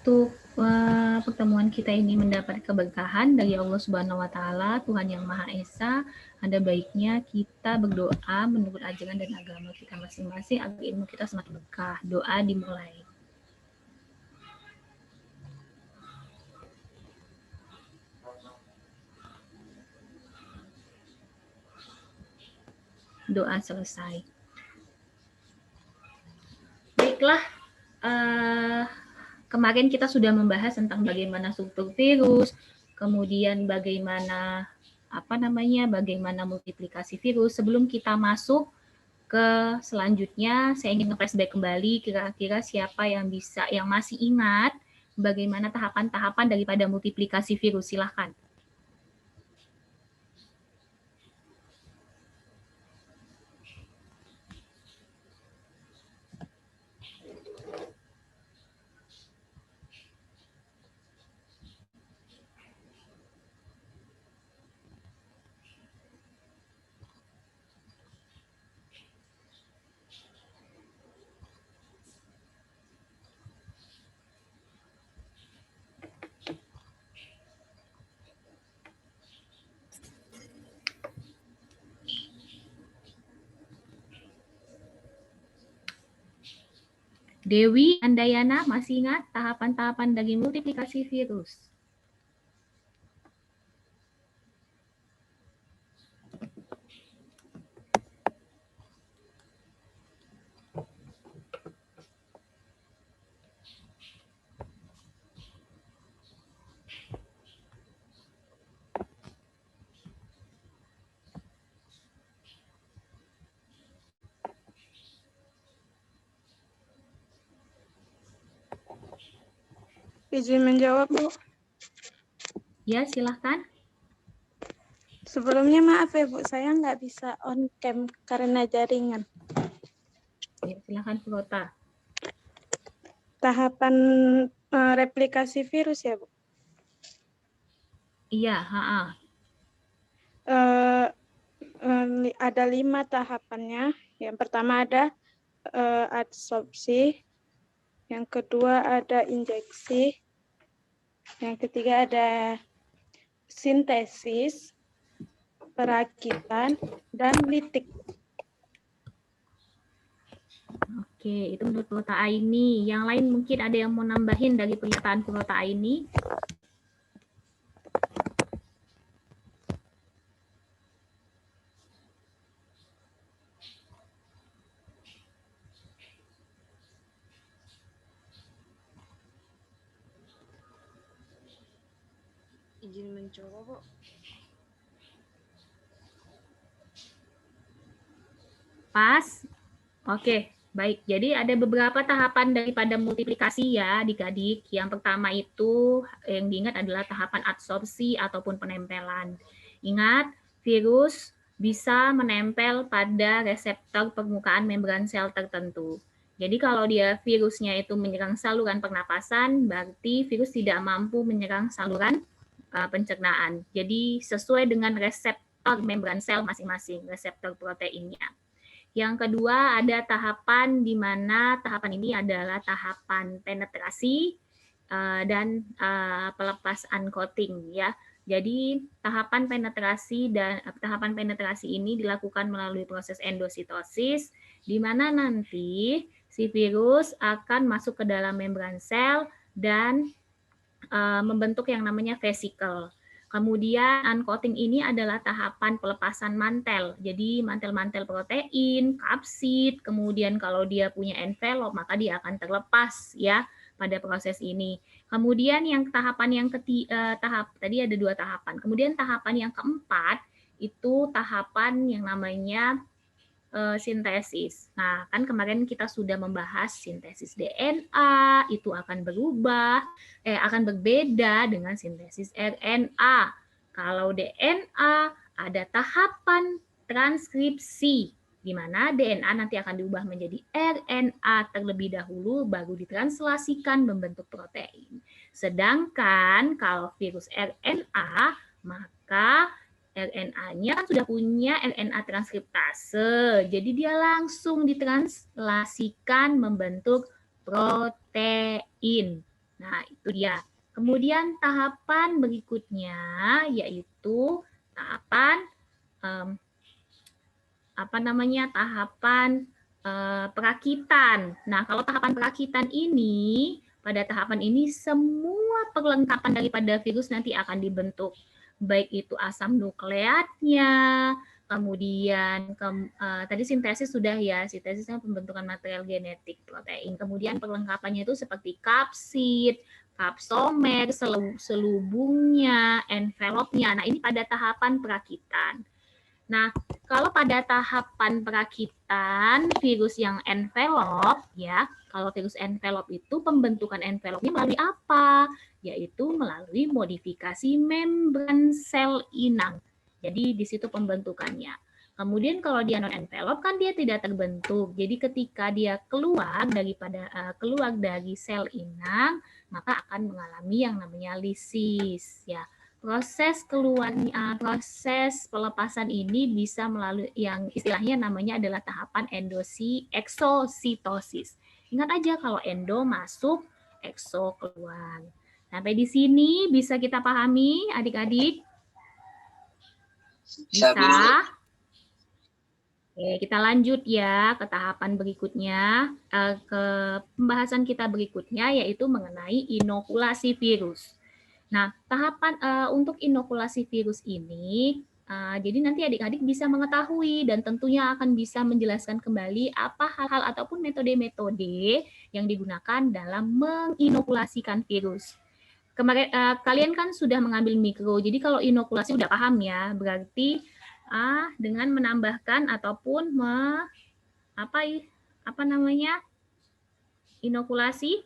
untuk pertemuan kita ini mendapat keberkahan dari Allah Subhanahu wa taala, Tuhan yang Maha Esa, ada baiknya kita berdoa menurut ajaran dan agama kita masing-masing agar ilmu kita semakin berkah. Doa dimulai. Doa selesai. Baiklah, kemarin kita sudah membahas tentang bagaimana struktur virus, kemudian bagaimana bagaimana multiplikasi virus. Sebelum kita masuk ke selanjutnya, saya ingin nge-flashback kembali kira-kira siapa yang masih ingat bagaimana tahapan-tahapan daripada multiplikasi virus. Silahkan. Dewi Andayana, masih ingat tahapan-tahapan dari multiplikasi virus? Izin menjawab, Bu. Ya, silahkan. Sebelumnya maaf ya, Bu, saya nggak bisa on cam karena jaringan. Ya, silahkan, Prota. Tahapan replikasi virus ya, Bu? Iya, Ada 5 tahapannya. Yang pertama ada adsorpsi, yang kedua ada injeksi, yang ketiga ada sintesis, perakitan, dan litik. Oke, itu menurut Prota Aini. Yang lain mungkin ada yang mau nambahin dari pernyataan Prota Aini? Izin mencoba, Bu. Pas? Oke, baik. Jadi ada beberapa tahapan daripada multiplikasi ya adik-adik. Yang pertama itu yang diingat adalah tahapan adsorpsi ataupun penempelan. Ingat, virus bisa menempel pada reseptor permukaan membran sel tertentu. Jadi kalau dia virusnya itu menyerang saluran pernapasan, berarti virus tidak mampu menyerang saluran pencernaan. Jadi sesuai dengan reseptor membran sel masing-masing, reseptor proteinnya. Yang kedua ada tahapan di mana tahapan ini adalah tahapan penetrasi dan pelepas uncoating ya. Jadi tahapan penetrasi ini dilakukan melalui proses endositosis di mana nanti si virus akan masuk ke dalam membran sel dan membentuk yang namanya vesicle. Kemudian uncoating ini adalah tahapan pelepasan mantel. Jadi mantel-mantel protein, kapsid, kemudian kalau dia punya envelope maka dia akan terlepas ya pada proses ini. Kemudian yang tahapan yang tadi ada 2 tahapan. Kemudian tahapan yang keempat itu tahapan yang namanya sintesis. Nah, kan kemarin kita sudah membahas sintesis DNA, itu akan berbeda dengan sintesis RNA. Kalau DNA ada tahapan transkripsi, di mana DNA nanti akan diubah menjadi RNA terlebih dahulu, baru ditranslasikan membentuk protein. Sedangkan kalau virus RNA, maka RNA-nya kan sudah punya RNA transkriptase, jadi dia langsung ditranslasikan membentuk protein. Nah, itu dia. Kemudian tahapan berikutnya yaitu tahapan tahapan perakitan. Nah, kalau tahapan perakitan ini, pada tahapan ini semua perlengkapan daripada virus nanti akan dibentuk. Baik itu asam nukleatnya, kemudian tadi sintesis sudah ya, sintesisnya pembentukan material genetik protein. Kemudian perlengkapannya itu seperti kapsid, kapsomer, selubungnya, envelopnya. Nah, ini pada tahapan perakitan. Nah, kalau pada tahapan perakitan virus yang envelop, ya, kalau virus envelop itu pembentukan envelopnya melalui apa? Yaitu melalui modifikasi membran sel inang. Jadi di situ pembentukannya. Kemudian kalau dia non envelop kan dia tidak terbentuk. Jadi ketika dia keluar dari sel inang, maka akan mengalami yang namanya lisis, ya. Proses pelepasan ini bisa melalui yang istilahnya namanya adalah tahapan eksositosis. Ingat aja kalau endo masuk, ekso keluar. Sampai di sini bisa kita pahami adik-adik? Bisa? Oke, kita lanjut ya ke tahapan berikutnya, ke pembahasan kita berikutnya yaitu mengenai inokulasi virus. Nah, tahapan untuk inokulasi virus ini, jadi nanti adik-adik bisa mengetahui dan tentunya akan bisa menjelaskan kembali apa hal-hal ataupun metode-metode yang digunakan dalam menginokulasikan virus. Kemarin kalian kan sudah mengambil mikro, jadi kalau inokulasi udah paham ya, berarti dengan menambahkan ataupun inokulasi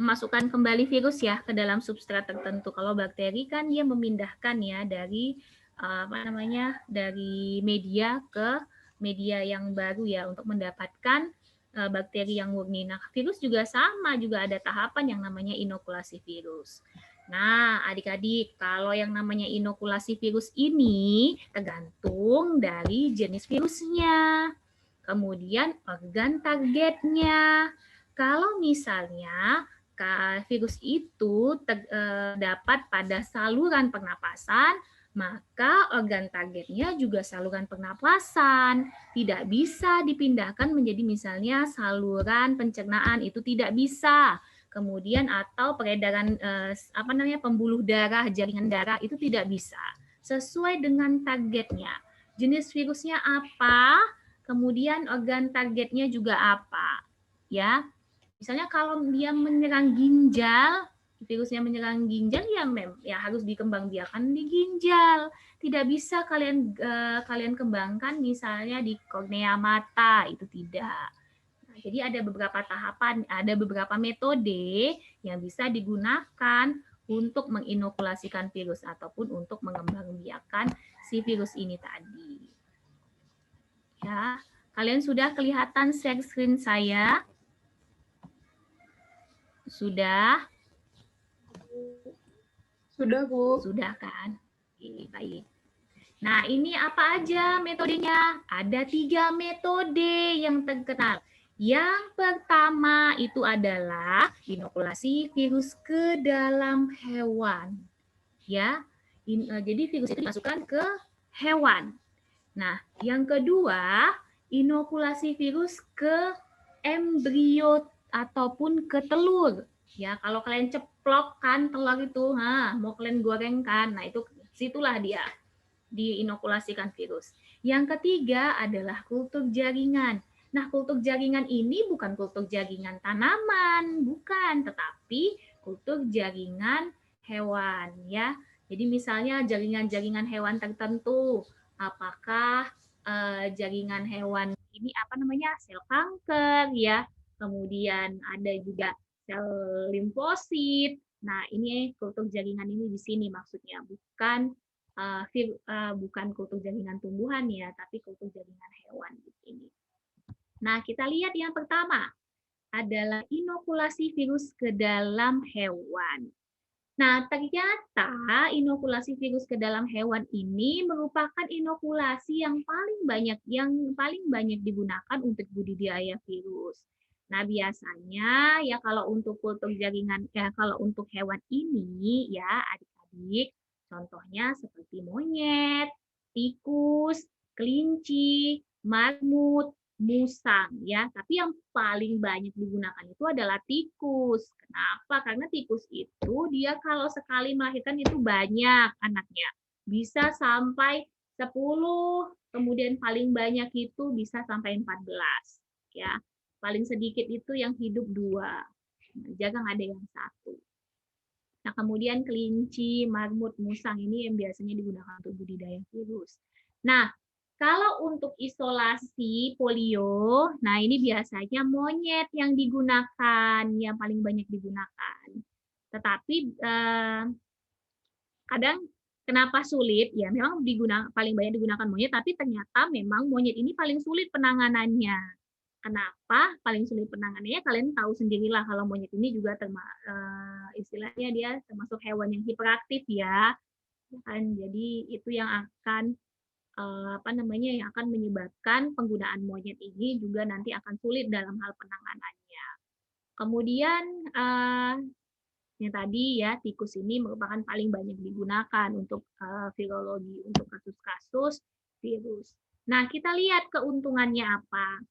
memasukkan kembali virus ya ke dalam substrat tertentu. Kalau bakteri kan dia memindahkan ya dari dari media ke media yang baru ya untuk mendapatkan bakteri yang murni. Nah, virus juga sama, juga ada tahapan yang namanya inokulasi virus. Nah, adik-adik, kalau yang namanya inokulasi virus ini tergantung dari jenis virusnya. Kemudian organ targetnya. Kalau misalnya virus itu terdapat pada saluran pernapasan, maka organ targetnya juga saluran pernapasan. Tidak bisa dipindahkan menjadi misalnya saluran pencernaan, itu tidak bisa. Kemudian atau peredaran pembuluh darah, jaringan darah, itu tidak bisa. Sesuai dengan targetnya. Jenis virusnya apa? Kemudian organ targetnya juga apa? Ya, misalnya kalau dia menyerang ginjal, virusnya menyerang ginjal ya harus dikembangbiakan di ginjal. Tidak bisa kalian kembangkan misalnya di kornea mata, itu tidak. Nah, jadi ada beberapa tahapan, ada beberapa metode yang bisa digunakan untuk menginokulasikan virus ataupun untuk mengembangbiakan si virus ini tadi. Ya, kalian sudah kelihatan share screen saya? Sudah? Sudah, Bu. Sudah kan? Oke, baik. Nah, ini apa aja metodenya? Ada 3 metode yang terkenal. Yang pertama itu adalah inokulasi virus ke dalam hewan. Ya, jadi virus itu dimasukkan ke hewan. Nah, yang kedua, inokulasi virus ke embrio ataupun ke telur. Ya, kalau kalian ceplokkan telur itu, mau kalian gorengkan, nah itu situlah dia diinokulasikan virus. Yang ketiga adalah kultur jaringan. Nah, kultur jaringan ini bukan kultur jaringan tanaman, bukan, tetapi kultur jaringan hewan ya. Jadi misalnya jaringan-jaringan hewan tertentu, apakah jaringan hewan ini sel kanker ya, kemudian ada juga sel limfosit. Nah, ini kultur jaringan ini di sini maksudnya, bukan kultur jaringan tumbuhan ya, tapi kultur jaringan hewan di sini. Nah, kita lihat yang pertama adalah inokulasi virus ke dalam hewan. Nah, ternyata inokulasi virus ke dalam hewan ini merupakan inokulasi yang paling banyak digunakan untuk budidaya virus. Nah, biasanya ya kalau untuk kultur jaringan, ya kalau untuk hewan ini ya adik-adik, contohnya seperti monyet, tikus, kelinci, marmut, musang ya. Tapi yang paling banyak digunakan itu adalah tikus. Kenapa? Karena tikus itu dia kalau sekali melahirkan itu banyak anaknya. Bisa sampai 10, kemudian paling banyak itu bisa sampai 14 ya. Paling sedikit itu yang hidup 2. Jarang ada yang 1. Nah, kemudian kelinci, marmut, musang ini yang biasanya digunakan untuk budidaya virus. Nah, kalau untuk isolasi polio, nah ini biasanya monyet yang digunakan, yang paling banyak digunakan. Tetapi kadang kenapa sulit? Ya, memang paling banyak digunakan monyet, tapi ternyata memang monyet ini paling sulit penanganannya. Kenapa paling sulit penanganannya? Kalian tahu sendirilah kalau monyet ini juga istilahnya dia termasuk hewan yang hiperaktif ya, kan? Jadi itu yang akan yang akan menyebabkan penggunaan monyet ini juga nanti akan sulit dalam hal penanganannya. Kemudian yang tadi ya tikus ini merupakan paling banyak digunakan untuk virologi, untuk kasus-kasus virus. Nah, kita lihat keuntungannya apa.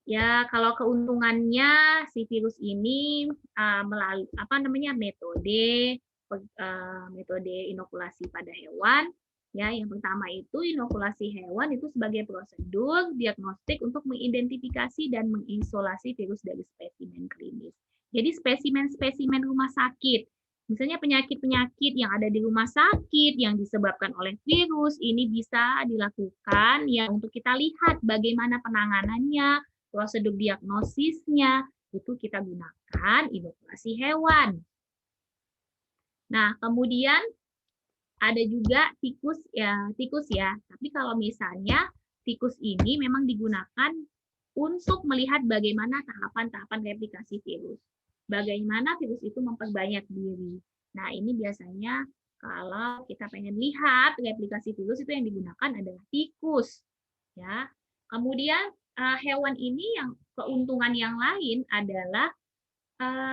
Ya, kalau keuntungannya si virus ini melalui metode inokulasi pada hewan. Ya, yang pertama itu inokulasi hewan itu sebagai prosedur diagnostik untuk mengidentifikasi dan mengisolasi virus dari spesimen klinis. Jadi spesimen-spesimen rumah sakit, misalnya penyakit-penyakit yang ada di rumah sakit yang disebabkan oleh virus, ini bisa dilakukan ya untuk kita lihat bagaimana penanganannya, prosedur diagnosisnya, itu kita gunakan inokulasi hewan. Nah, kemudian ada juga tikus ya. Tapi kalau misalnya tikus ini memang digunakan untuk melihat bagaimana tahapan-tahapan replikasi virus. Bagaimana virus itu memperbanyak diri. Nah, ini biasanya kalau kita pengen lihat replikasi virus itu yang digunakan adalah tikus. Ya. Kemudian hewan ini yang keuntungan yang lain adalah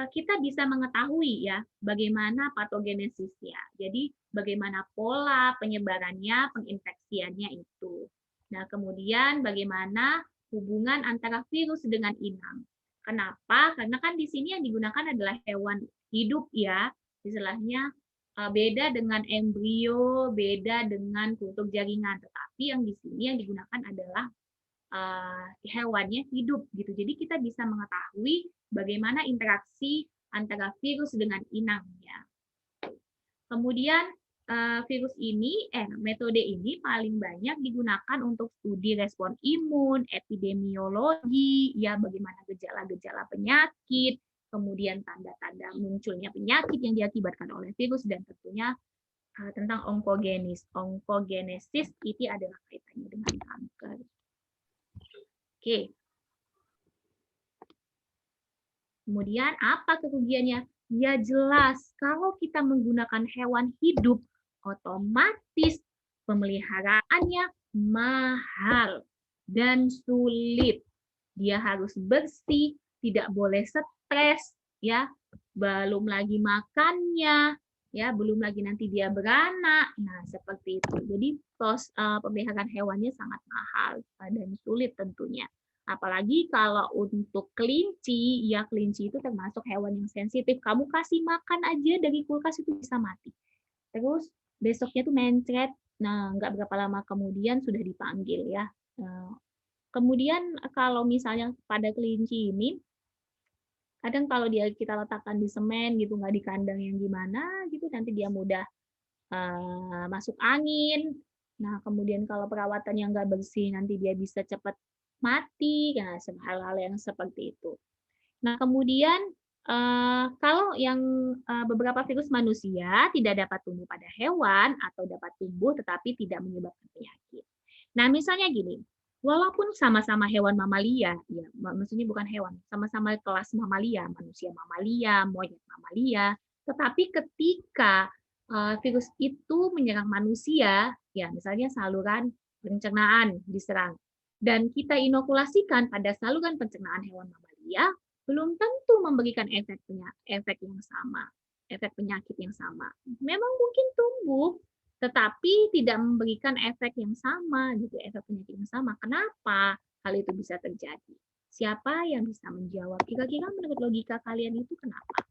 kita bisa mengetahui ya bagaimana patogenesisnya. Jadi bagaimana pola penyebarannya, penginfeksiannya itu. Nah, kemudian bagaimana hubungan antara virus dengan inang. Kenapa? Karena kan di sini yang digunakan adalah hewan hidup ya. Istilahnya beda dengan embrio, beda dengan kultur jaringan. Tetapi yang di sini yang digunakan adalah hewannya hidup gitu. Jadi kita bisa mengetahui bagaimana interaksi antara virus dengan inangnya. Kemudian metode ini paling banyak digunakan untuk studi respon imun, epidemiologi, ya bagaimana gejala-gejala penyakit, kemudian tanda-tanda munculnya penyakit yang diakibatkan oleh virus, dan tentunya tentang onkogenesis. Onkogenesis itu adalah kaitannya dengan kanker. Oke. Kemudian apa kerugiannya? Ya jelas, kalau kita menggunakan hewan hidup, otomatis pemeliharaannya mahal dan sulit. Dia harus bersih, tidak boleh stres, ya. Belum lagi makannya, ya, belum lagi nanti dia beranak. Nah, seperti itu. Jadi pemeliharaan hewannya sangat mahal dan sulit tentunya. Apalagi kalau untuk kelinci, ya kelinci itu termasuk hewan yang sensitif. Kamu kasih makan aja dari kulkas itu bisa mati. Terus besoknya tuh mencret. Nah, nggak berapa lama kemudian sudah dipanggil ya. Kemudian kalau misalnya pada kelinci ini, kadang kalau kita letakkan di semen gitu, nggak di kandang yang gimana gitu, nanti dia mudah masuk angin. Nah, kemudian kalau perawatannya nggak bersih, nanti dia bisa cepat mati, nah, hal-hal yang seperti itu. Nah, kemudian kalau yang beberapa virus manusia tidak dapat tumbuh pada hewan atau dapat tumbuh tetapi tidak menyebabkan penyakit. Nah, misalnya gini, walaupun sama-sama hewan mamalia, ya, maksudnya bukan hewan, sama-sama kelas mamalia, manusia mamalia, monyet mamalia, tetapi ketika virus itu menyerang manusia, ya misalnya saluran pencernaan diserang, dan kita inokulasikan pada saluran pencernaan hewan mamalia, mamalia belum tentu memberikan efek yang sama, efek penyakit yang sama. Memang mungkin tumbuh, tetapi tidak memberikan efek yang sama, gitu, efek penyakit yang sama. Kenapa hal itu bisa terjadi? Siapa yang bisa menjawab? Kira-kira menurut logika kalian itu kenapa?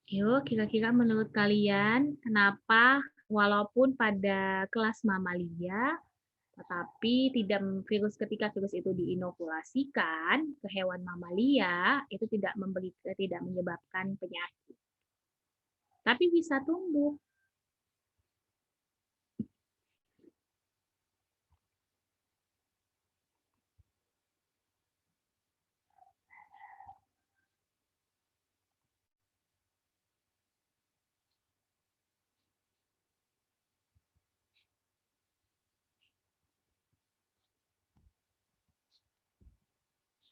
Yuk, kira-kira menurut kalian kenapa walaupun pada kelas mamalia, tetapi virus ketika virus itu diinokulasikan ke hewan mamalia, itu tidak menyebabkan penyakit, tapi bisa tumbuh.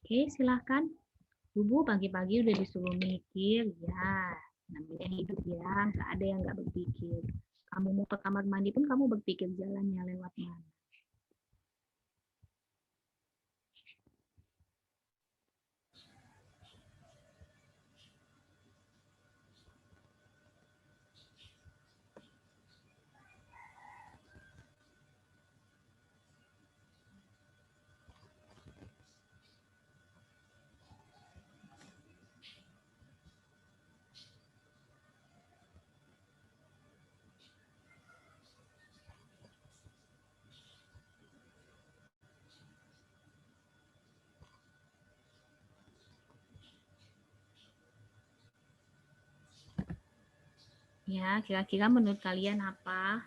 Oke, silahkan. Bubu pagi-pagi udah disuruh mikir, ya. Namanya hidup ya, nggak ada yang nggak berpikir. Kamu mau ke kamar mandi pun kamu berpikir jalannya lewat mana. Ya, kira-kira menurut kalian apa?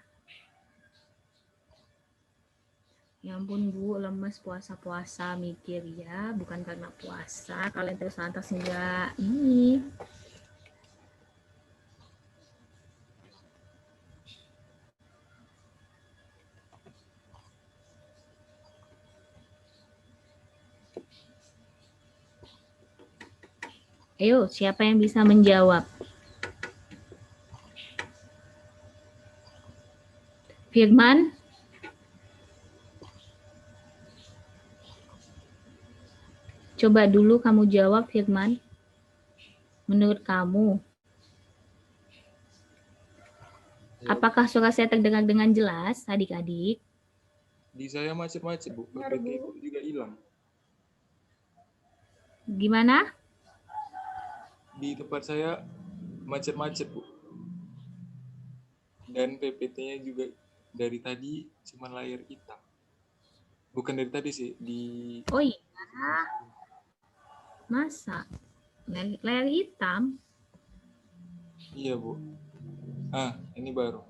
Ya ampun Bu, lemes puasa-puasa mikir ya, bukan karena puasa. Kalian terus lantas enggak ini. Ayo, siapa yang bisa menjawab? Firman? Coba dulu kamu jawab, Firman. Menurut kamu, apakah suara saya terdengar dengan jelas, adik-adik? Di saya macet-macet, Bu. PPT juga hilang. Gimana? Di tempat saya macet-macet, Bu. Dan PPT-nya juga dari tadi cuma layar hitam. Bukan dari tadi sih, di... Oh iya, masa? Layar hitam? Iya, Bu. Ah, ini baru.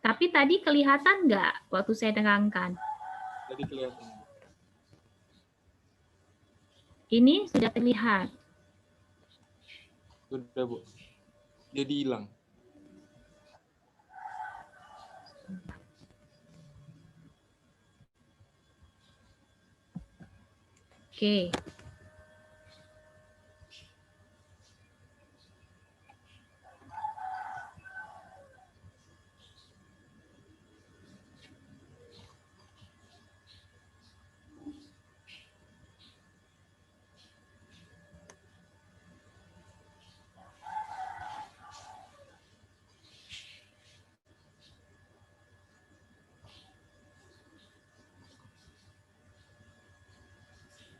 Tapi tadi kelihatan nggak waktu saya terangkan? Tadi kelihatan, Bu. Ini sudah terlihat. Sudah, Bu. Jadi hilang. Oke.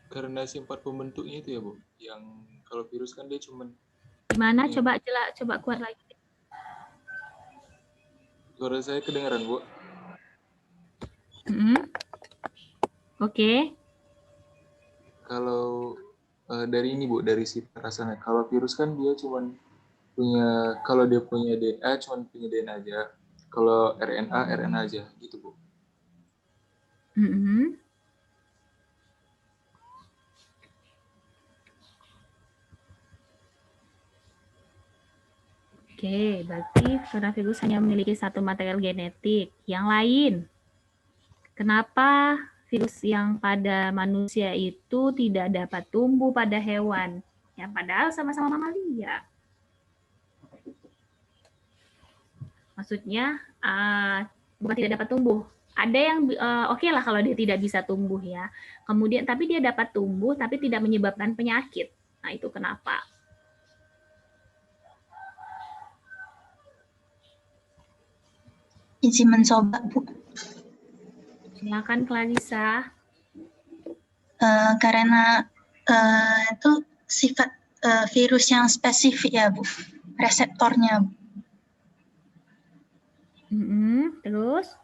Karena si 4 pembentuknya itu ya, Bu. Yang kalau virus kan dia cuma... Gimana? Coba kuat lagi. Suara saya kedengaran, Bu? Oke. Kalau dari ini, Bu, dari si perasaannya. Kalau virus kan dia cuman punya, kalau dia punya DNA cuman punya DNA aja. Kalau RNA aja, gitu, Bu. Oke, berarti karena virus hanya memiliki satu material genetik. Yang lain, kenapa virus yang pada manusia itu tidak dapat tumbuh pada hewan? Ya, padahal sama-sama mamalia. Maksudnya, bukan tidak dapat tumbuh. Ada yang oke lah kalau dia tidak bisa tumbuh ya. Kemudian, tapi dia dapat tumbuh, tapi tidak menyebabkan penyakit. Nah, itu kenapa? Izin mencoba, Bu. Silakan, Clarissa. Karena itu sifat virus yang spesifik ya, Bu. Reseptornya, Bu. Terus?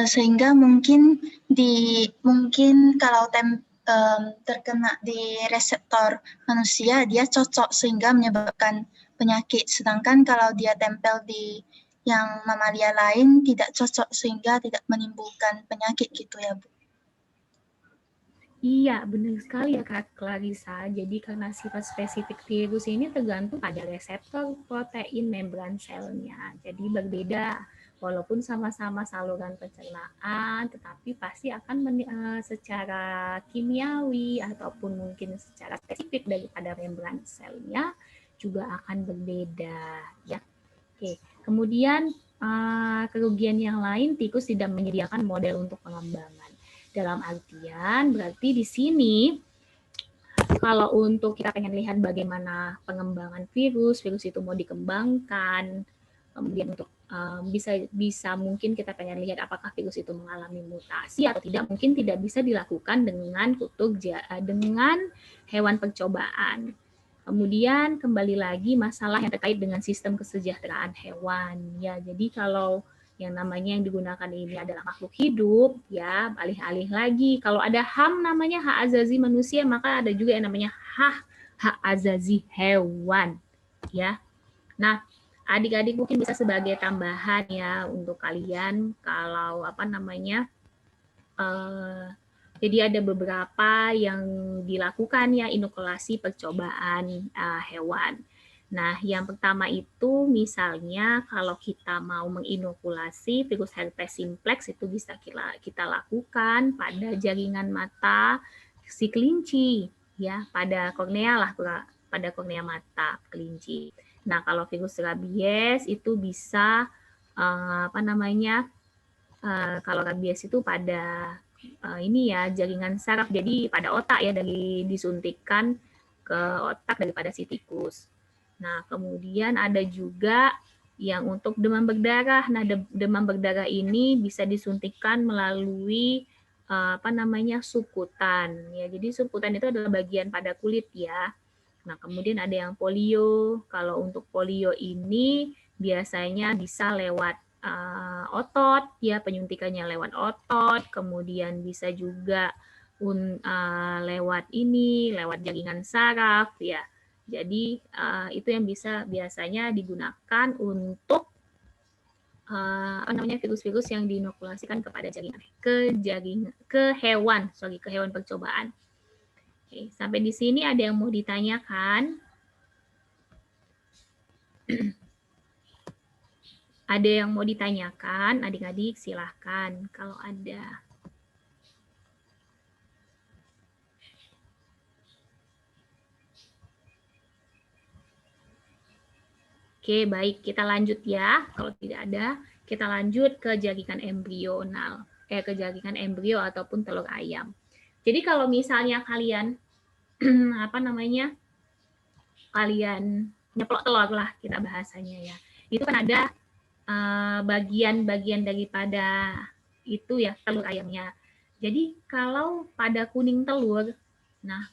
Sehingga mungkin kalau terkena di reseptor manusia, dia cocok sehingga menyebabkan penyakit. Sedangkan kalau dia tempel di yang mamalia lain tidak cocok sehingga tidak menimbulkan penyakit gitu ya, Bu. Iya, benar sekali ya Kak Clarissa. Jadi karena sifat spesifik virus ini tergantung pada reseptor protein membran selnya. Jadi berbeda, walaupun sama-sama saluran pencernaan, tetapi pasti akan secara kimiawi ataupun mungkin secara spesifik daripada membran selnya juga akan berbeda. Ya, oke. Kemudian kerugian yang lain, tikus tidak menyediakan model untuk pengembangan. Dalam artian berarti di sini kalau untuk kita pengen lihat bagaimana pengembangan virus itu mau dikembangkan, kemudian untuk bisa mungkin kita pengen lihat apakah virus itu mengalami mutasi atau tidak, mungkin tidak bisa dilakukan dengan dengan hewan percobaan. Kemudian kembali lagi masalah yang terkait dengan sistem kesejahteraan hewan ya. Jadi kalau yang namanya yang digunakan ini adalah makhluk hidup, ya alih-alih lagi kalau ada HAM namanya hak azazi manusia, maka ada juga yang namanya hak azazi hewan, ya. Nah, adik-adik mungkin bisa sebagai tambahan ya untuk kalian kalau jadi ada beberapa yang dilakukan ya inokulasi percobaan hewan. Nah, yang pertama itu misalnya kalau kita mau menginokulasi virus herpes simplex itu bisa kita lakukan pada jaringan mata si kelinci ya, pada kornea lah, pada kornea mata kelinci. Nah, kalau virus rabies itu bisa kalau rabies itu pada ini ya jaringan saraf, jadi pada otak ya, dari disuntikkan ke otak daripada si tikus. Nah, kemudian ada juga yang untuk demam berdarah. Nah, demam berdarah ini bisa disuntikkan melalui subkutan ya. Jadi subkutan itu adalah bagian pada kulit ya. Nah, kemudian ada yang polio. Kalau untuk polio ini biasanya bisa lewat otot ya, penyuntikannya lewat otot, kemudian bisa juga lewat jaringan saraf ya. Jadi itu yang biasanya digunakan untuk virus-virus yang diinokulasikan kepada ke hewan percobaan. Oke, sampai di sini ada yang mau ditanyakan? Ada yang mau ditanyakan, adik-adik silahkan kalau ada. Oke, baik, kita lanjut ya. Kalau tidak ada, kita lanjut ke jaringan embrional. Ke jaringan embrio ataupun telur ayam. Jadi kalau misalnya kalian kalian nyeplok telur lah kita bahasanya ya. Itu kan ada bagian-bagian daripada itu ya, telur ayamnya. Jadi kalau pada kuning telur, nah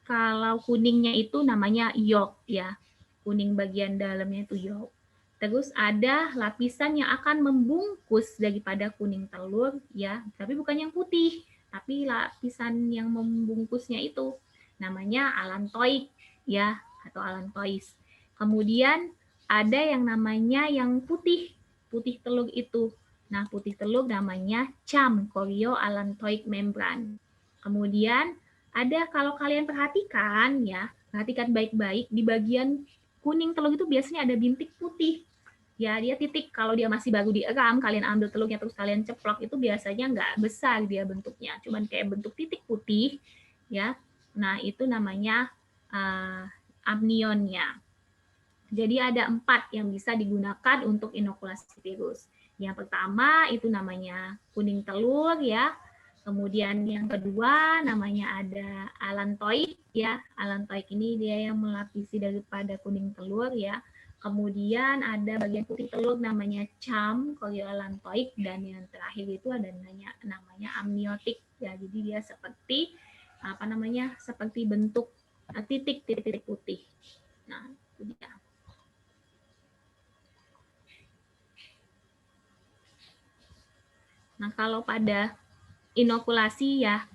kalau kuningnya itu namanya yolk ya. kuning bagian dalamnya itu yolk. Terus ada lapisan yang akan membungkus daripada kuning telur ya, tapi bukan yang putih, tapi lapisan yang membungkusnya itu namanya allantoid ya atau allantois. Kemudian ada yang namanya yang putih telur itu. Nah, putih telur namanya CAM, chorioallantoic membrane. Kemudian ada, kalau kalian perhatikan ya, perhatikan baik-baik di bagian kuning telur itu biasanya ada bintik putih. Ya, dia titik. Kalau dia masih baru dieram, kalian ambil telurnya terus kalian ceplok, itu biasanya nggak besar dia bentuknya, cuman kayak bentuk titik putih ya. Nah, itu namanya amnionnya. Jadi ada 4 yang bisa digunakan untuk inokulasi virus. Yang pertama itu namanya kuning telur ya. Kemudian yang kedua namanya ada allantoid ya. Allantoid ini dia yang melapisi daripada kuning telur ya. Kemudian ada bagian putih telur namanya CAM, chorioallantoic, dan yang terakhir itu ada namanya amniotik ya. Jadi dia seperti seperti bentuk titik-titik putih. Nah, itu dia. Nah, kalau pada inokulasi ya,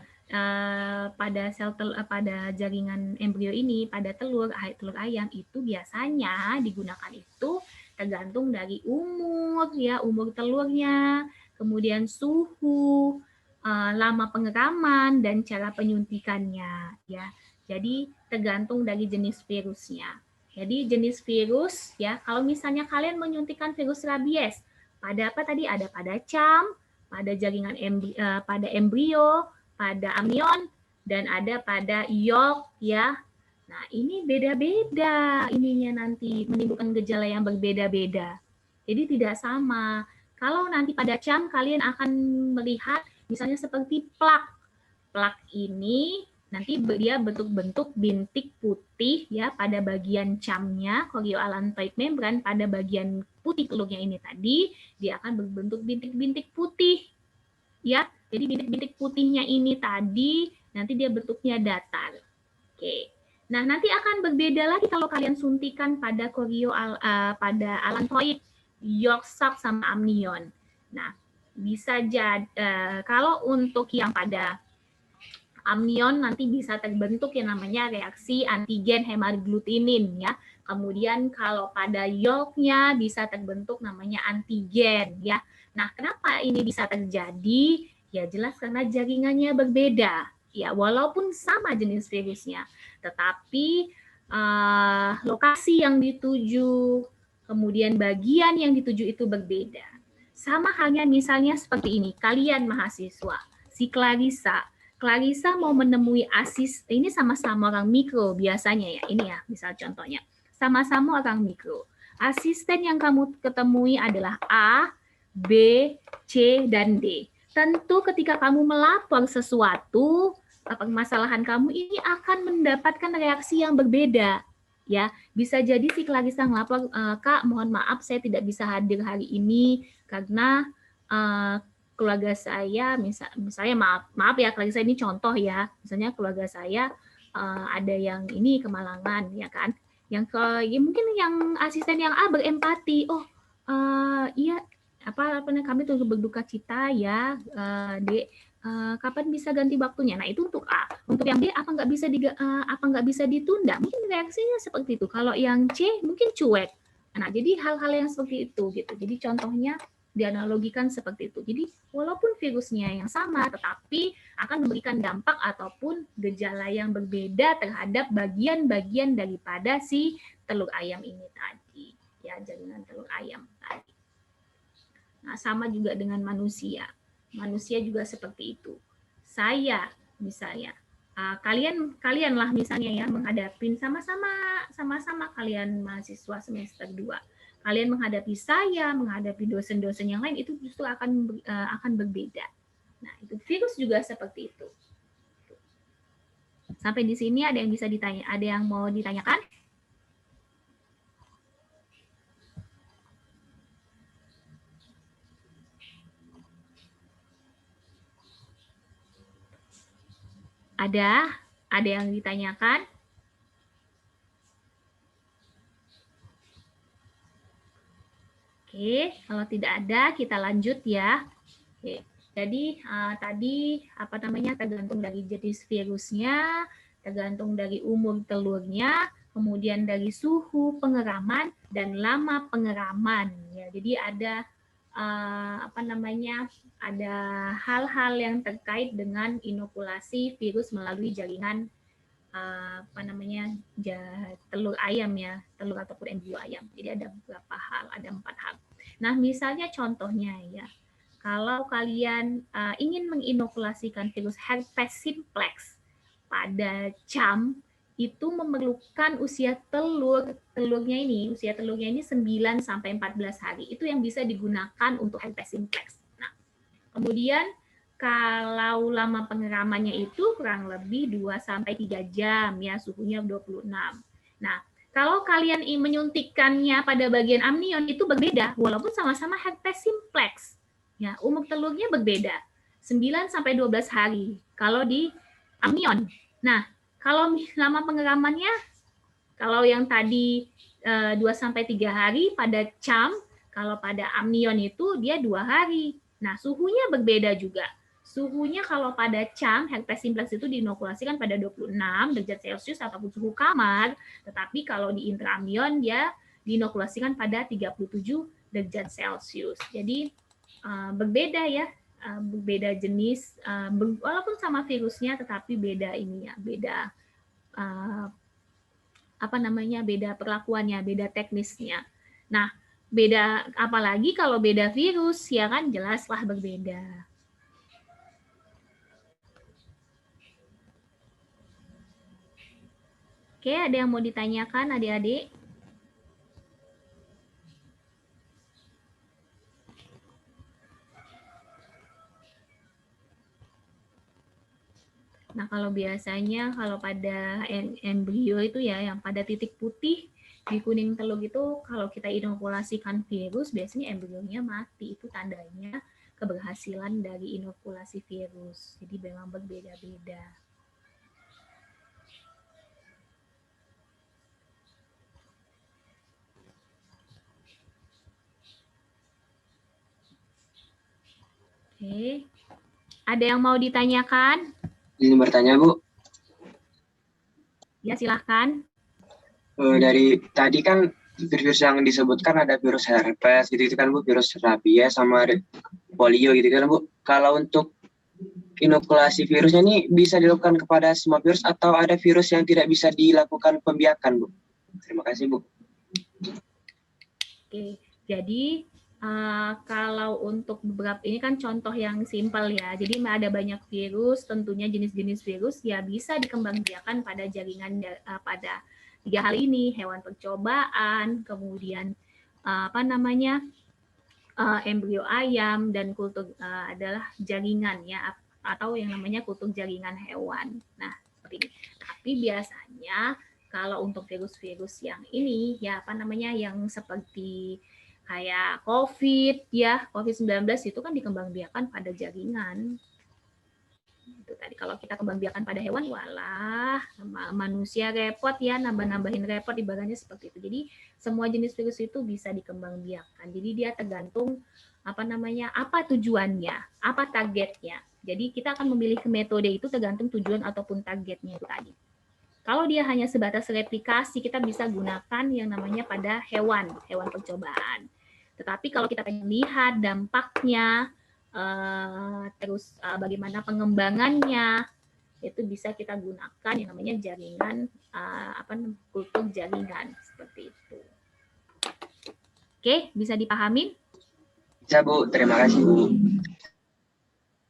pada jaringan embrio ini, pada telur ayam itu biasanya digunakan itu tergantung dari umur ya, umur telurnya, kemudian suhu, lama pengeraman dan cara penyuntikannya ya. Jadi tergantung dari jenis virusnya. Jadi jenis virus ya, kalau misalnya kalian menyuntikkan virus rabies, pada apa tadi? Ada pada CAM, pada jaringan pada embrio, pada amnion, dan ada pada yolk ya. Nah, ini beda-beda ininya, nanti menimbulkan gejala yang berbeda-beda. Jadi tidak sama. Kalau nanti pada CAM kalian akan melihat misalnya seperti plak. Plak ini nanti dia bentuk-bentuk bintik putih ya pada bagian CAM-nya, chorioallantoic membrane, pada bagian putih telurnya ini tadi dia akan berbentuk bintik-bintik putih ya. Jadi bintik-bintik putihnya ini tadi nanti dia bentuknya datar. Oke. Nah, nanti akan berbeda lagi kalau kalian suntikan pada pada allantoid, yolk sac sama amnion. Nah, bisa jadi kalau untuk yang pada amnion nanti bisa terbentuk yang namanya reaksi antigen hemaggglutinin ya. Kemudian kalau pada yolknya bisa terbentuk namanya antigen ya. Nah, kenapa ini bisa terjadi? Ya jelas karena jaringannya berbeda. Ya, walaupun sama jenis virusnya, tetapi lokasi yang dituju, kemudian bagian yang dituju itu berbeda. Sama halnya misalnya seperti ini, kalian mahasiswa, si Clarissa mau menemui ini sama-sama orang mikro biasanya ya, ini ya misal contohnya, sama-sama orang mikro. Asisten yang kamu ketemui adalah A, B, C, dan D. Tentu ketika kamu melapor sesuatu, permasalahan kamu ini akan mendapatkan reaksi yang berbeda. Ya, bisa jadi si Clarissa ngelapor, Kak, mohon maaf saya tidak bisa hadir hari ini karena keluarga saya, misalnya maaf ya Clarissa, ini contoh ya, misalnya keluarga saya ada yang ini kemalangan ya kan, yang ya mungkin yang asisten yang A berempati, oh iya kami turut berduka cita ya Dek, kapan bisa ganti waktunya. Nah itu untuk A. Untuk yang B apa nggak bisa ditunda, mungkin reaksinya seperti itu. Kalau yang C mungkin cuek. Nah jadi hal-hal yang seperti itu gitu. Jadi contohnya dianalogikan seperti itu. Jadi walaupun virusnya yang sama, tetapi akan memberikan dampak ataupun gejala yang berbeda terhadap bagian-bagian daripada si telur ayam ini tadi. Ya, jaringan telur ayam tadi. Nah, sama juga dengan manusia. Manusia juga seperti itu. Saya misalnya, kalianlah misalnya ya menghadapi sama-sama kalian mahasiswa semester 2. Kalian menghadapi saya, menghadapi dosen-dosen yang lain, itu justru akan berbeda. Nah, itu virus juga seperti itu. Sampai di sini ada yang bisa ditanya, ada yang mau ditanyakan? Ada yang ditanyakan? Oke, kalau tidak ada kita lanjut ya. Oke. Jadi tadi tergantung dari jenis virusnya, tergantung dari umur telurnya, kemudian dari suhu pengeraman dan lama pengeraman. Ya, jadi ada ada hal-hal yang terkait dengan inokulasi virus melalui jaringan telur ayam ya, telur ataupun embrio ayam. Jadi ada beberapa hal, ada 4 hal. Nah, misalnya contohnya ya, kalau kalian ingin menginokulasikan virus herpes simplex pada cam, itu memerlukan usia telurnya ini 9 sampai 14 hari. Itu yang bisa digunakan untuk herpes simplex. Nah, kemudian kalau lama pengeramannya itu kurang lebih 2 sampai 3 jam ya, suhunya 26. Nah, kalau kalian ingin menyuntikkannya pada bagian amnion itu berbeda walaupun sama-sama herpes simplex. Ya, umur telurnya berbeda. 9 sampai 12 hari kalau di amnion. Nah, kalau lama pengeramannya kalau yang tadi 2 sampai 3 hari pada cam, kalau pada amnion itu dia 2 hari. Nah, suhunya berbeda juga. Suhunya kalau pada cam, herpes simplex itu diinokulasikan pada 26 derajat Celcius ataupun suhu kamar, tetapi kalau di intramnion dia diinokulasikan pada 37 derajat Celcius. Jadi berbeda ya, berbeda jenis, walaupun sama virusnya tetapi beda ininya, beda beda perlakuannya, beda teknisnya. Nah, beda apalagi kalau beda virus ya kan jelaslah berbeda. Oke, ada yang mau ditanyakan adik-adik? Nah, kalau biasanya kalau pada embrio itu ya yang pada titik putih di kuning telur itu kalau kita inokulasikan virus biasanya embrionya mati. Itu tandanya keberhasilan dari inokulasi virus. Jadi memang berbeda-beda. Oke. Ada yang mau ditanyakan? Izin bertanya, Bu. Ya, silahkan. Dari tadi kan virus yang disebutkan ada virus herpes gitu kan, Bu, virus rabies sama polio gitu kan, Bu. Kalau untuk inokulasi virusnya ini bisa dilakukan kepada semua virus atau ada virus yang tidak bisa dilakukan pembiakan, Bu? Terima kasih, Bu. Oke, jadi kalau untuk beberapa ini kan contoh yang simpel ya. Jadi ada banyak virus, tentunya jenis-jenis virus ya bisa dikembangbiakan pada jaringan pada 3 hal ini, hewan percobaan, kemudian embrio ayam dan kultur adalah jaringan ya atau yang namanya kultur jaringan hewan. Nah, seperti ini. Tapi biasanya kalau untuk virus-virus yang ini ya yang seperti kayak COVID ya, COVID-19 itu kan dikembangbiakan pada jaringan. Itu tadi kalau kita kembangbiakan pada hewan, walah manusia repot ya, nambah-nambahin repot ibaratnya seperti itu. Jadi semua jenis virus itu bisa dikembangbiakan. Jadi dia tergantung apa tujuannya, apa targetnya. Jadi kita akan memilih ke metode itu tergantung tujuan ataupun targetnya itu tadi. Kalau dia hanya sebatas replikasi, kita bisa gunakan yang namanya pada hewan percobaan. Tetapi kalau kita pengen lihat dampaknya, terus bagaimana pengembangannya, itu bisa kita gunakan yang namanya jaringan, kultur jaringan, seperti itu. Oke, bisa dipahamin? Bisa, Bu. Terima kasih, Bu.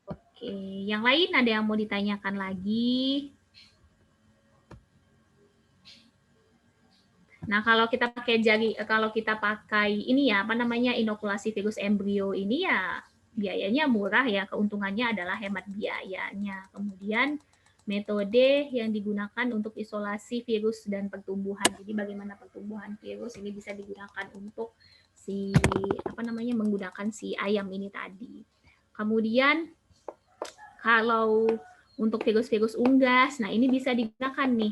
Oke, yang lain ada yang mau ditanyakan lagi? Nah, kalau kita pakai ini ya, inokulasi virus embrio ini ya biayanya murah ya, keuntungannya adalah hemat biayanya. Kemudian metode yang digunakan untuk isolasi virus dan pertumbuhan. Jadi bagaimana pertumbuhan virus ini bisa digunakan untuk menggunakan si ayam ini tadi. Kemudian kalau untuk virus-virus unggas, nah ini bisa digunakan nih.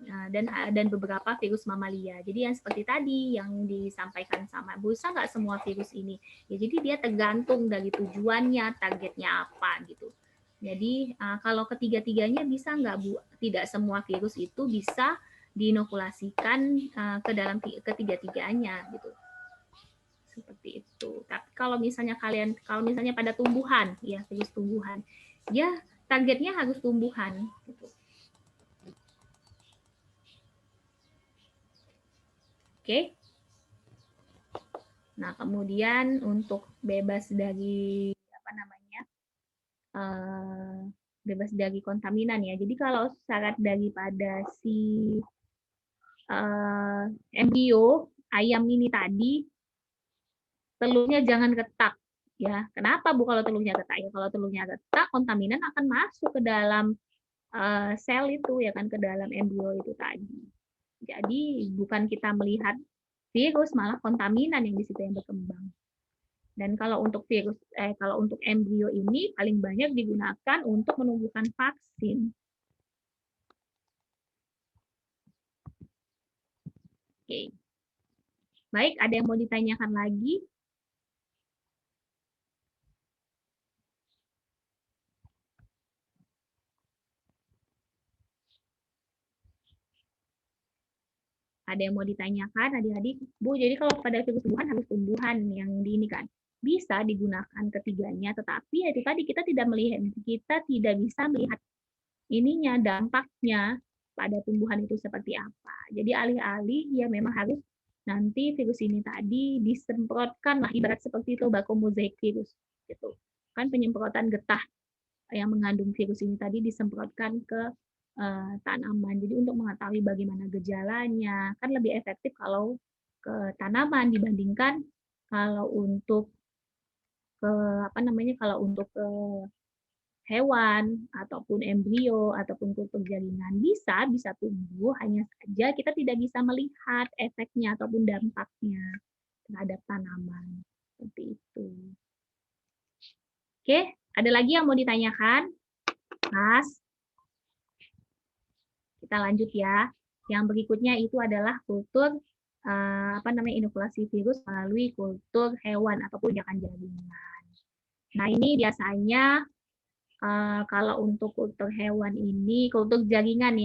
dan beberapa virus mamalia. Jadi yang seperti tadi yang disampaikan sama Bu Sa, nggak semua virus ini. Ya, jadi dia tergantung dari tujuannya, targetnya apa gitu. Jadi kalau ketiga-tiganya bisa nggak Bu? Tidak semua virus itu bisa diinokulasikan ke dalam ketiga-tiganya gitu. Seperti itu. Tapi kalau misalnya pada tumbuhan, ya virus tumbuhan, ya targetnya harus tumbuhan gitu. Oke. Nah, kemudian untuk bebas dari bebas dari kontaminan ya. Jadi kalau syarat daripada si embrio ayam ini tadi, telurnya jangan retak ya. Kenapa Bu kalau telurnya retak? Ya kalau telurnya retak, kontaminan akan masuk ke dalam sel itu ya kan, ke dalam embrio itu tadi. Jadi bukan kita melihat virus, malah kontaminan yang di situ yang berkembang. Dan kalau untuk kalau untuk embrio ini paling banyak digunakan untuk menumbuhkan vaksin. Oke. Baik, ada yang mau ditanyakan lagi? Ada yang mau ditanyakan adik-adik? Bu, jadi kalau pada virus tumbuhan harus tumbuhan yang di ini kan? Bisa digunakan ketiganya, tetapi itu tadi kita tidak bisa melihat ininya, dampaknya pada tumbuhan itu seperti apa. Jadi alih-alih ya memang harus nanti virus ini tadi disemprotkan lah, ibarat seperti itu mozaik virus gitu. Kan penyemprotan getah yang mengandung virus ini tadi disemprotkan ke tanaman. Jadi untuk mengetahui bagaimana gejalanya, kan lebih efektif kalau ke tanaman dibandingkan kalau untuk kalau untuk hewan ataupun embrio ataupun kultur jaringan bisa tumbuh, hanya saja kita tidak bisa melihat efeknya ataupun dampaknya terhadap tanaman. Seperti itu. Oke, ada lagi yang mau ditanyakan? Mas? Kita lanjut ya. Yang berikutnya itu adalah kultur inokulasi virus melalui kultur hewan ataupun jaringan. Nah, ini biasanya kalau untuk kultur hewan ini, kultur jaringan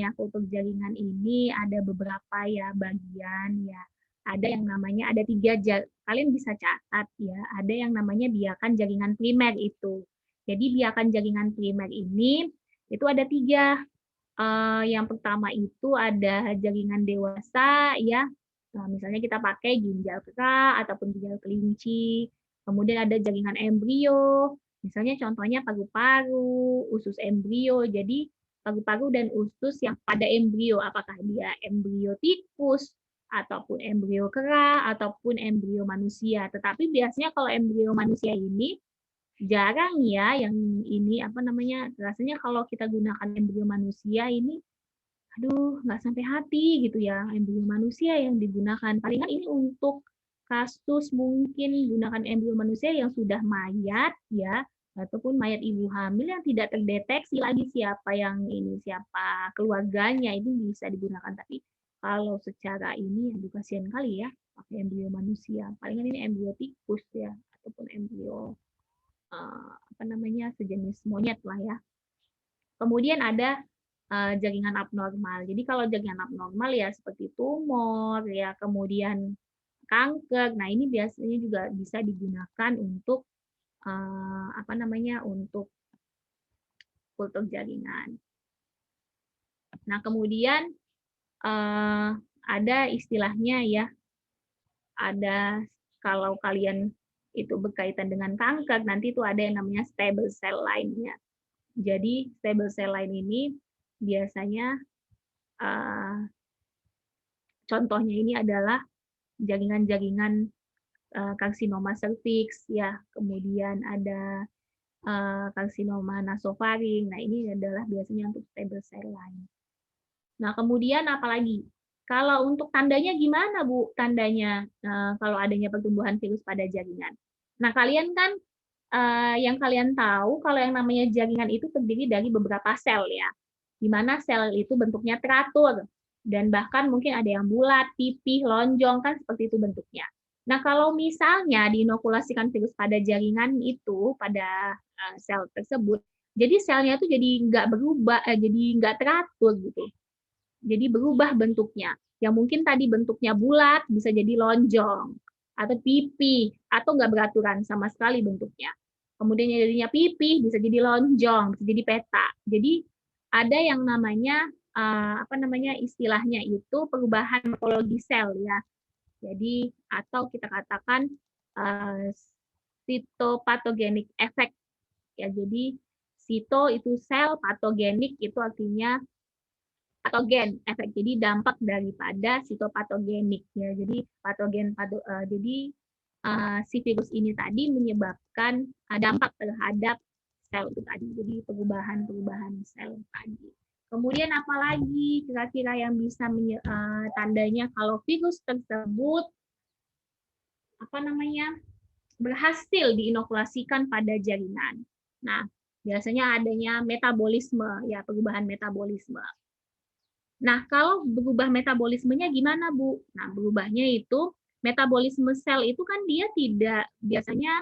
ini ada beberapa ya bagian ya. Ada yang namanya ada 3, kalian bisa catat ya. Ada yang namanya biakan jaringan primer itu. Jadi biakan jaringan primer ini itu ada 3. Yang pertama itu ada jaringan dewasa ya. Nah, misalnya kita pakai ginjal kera ataupun ginjal kelinci. Kemudian ada jaringan embrio. Misalnya contohnya paru-paru, usus embrio. Jadi paru-paru dan usus yang pada embrio, apakah dia embrio tikus ataupun embrio kera ataupun embrio manusia. Tetapi biasanya kalau embrio manusia ini jarang ya yang ini rasanya kalau kita gunakan embrio manusia ini nggak sampai hati gitu ya, embrio manusia yang digunakan. Palingan ini untuk kasus mungkin gunakan embrio manusia yang sudah mayat ya, ataupun mayat ibu hamil yang tidak terdeteksi lagi siapa keluarganya, itu bisa digunakan. Tapi kalau secara ini aduh kasihan kali ya pakai embrio manusia. Palingan ini embrio tikus ya ataupun embrio sejenis monyet lah ya. Kemudian ada jaringan abnormal. Jadi kalau jaringan abnormal ya seperti tumor ya, kemudian kanker. Nah, ini biasanya juga bisa digunakan untuk untuk kultur jaringan. Nah, kemudian ada istilahnya ya. Ada kalau kalian itu berkaitan dengan kanker, nanti itu ada yang namanya stable cell line-nya. Jadi stable cell line ini biasanya contohnya ini adalah jaringan-jaringan karsinoma serviks ya, kemudian ada karsinoma nasofaring. Nah, ini adalah biasanya untuk stable cell line. Nah, kemudian apalagi? Kalau untuk tandanya gimana, Bu? Tandanya kalau adanya pertumbuhan virus pada jaringan. Nah, kalian kan yang kalian tahu kalau yang namanya jaringan itu terdiri dari beberapa sel ya. Di mana sel itu bentuknya teratur. Dan bahkan mungkin ada yang bulat, pipih, lonjong, kan seperti itu bentuknya. Nah, kalau misalnya diinokulasikan virus pada jaringan itu, pada sel tersebut, jadi selnya itu jadi nggak berubah, jadi nggak teratur gitu. Jadi berubah bentuknya. Yang mungkin tadi bentuknya bulat, bisa jadi lonjong, atau pipih, atau nggak beraturan sama sekali bentuknya. Kemudian jadinya pipih, bisa jadi lonjong, bisa jadi peta. Jadi ada yang namanya istilahnya itu perubahan morfologi sel ya. Jadi atau kita katakan cytopatogenic effect ya. Jadi sito itu sel, patogenik itu artinya patogen efek. Jadi dampak daripada sitopatogenik ya. Jadi si virus ini tadi menyebabkan dampak terhadap sel itu tadi. Jadi perubahan sel tadi. Kemudian apalagi kira-kira yang bisa tandanya kalau virus tersebut berhasil diinokulasikan pada jaringan. Nah, biasanya adanya metabolisme ya, perubahan metabolisme. Nah, kalau berubah metabolismenya gimana, Bu? Nah, berubahnya itu metabolisme sel itu kan dia tidak biasanya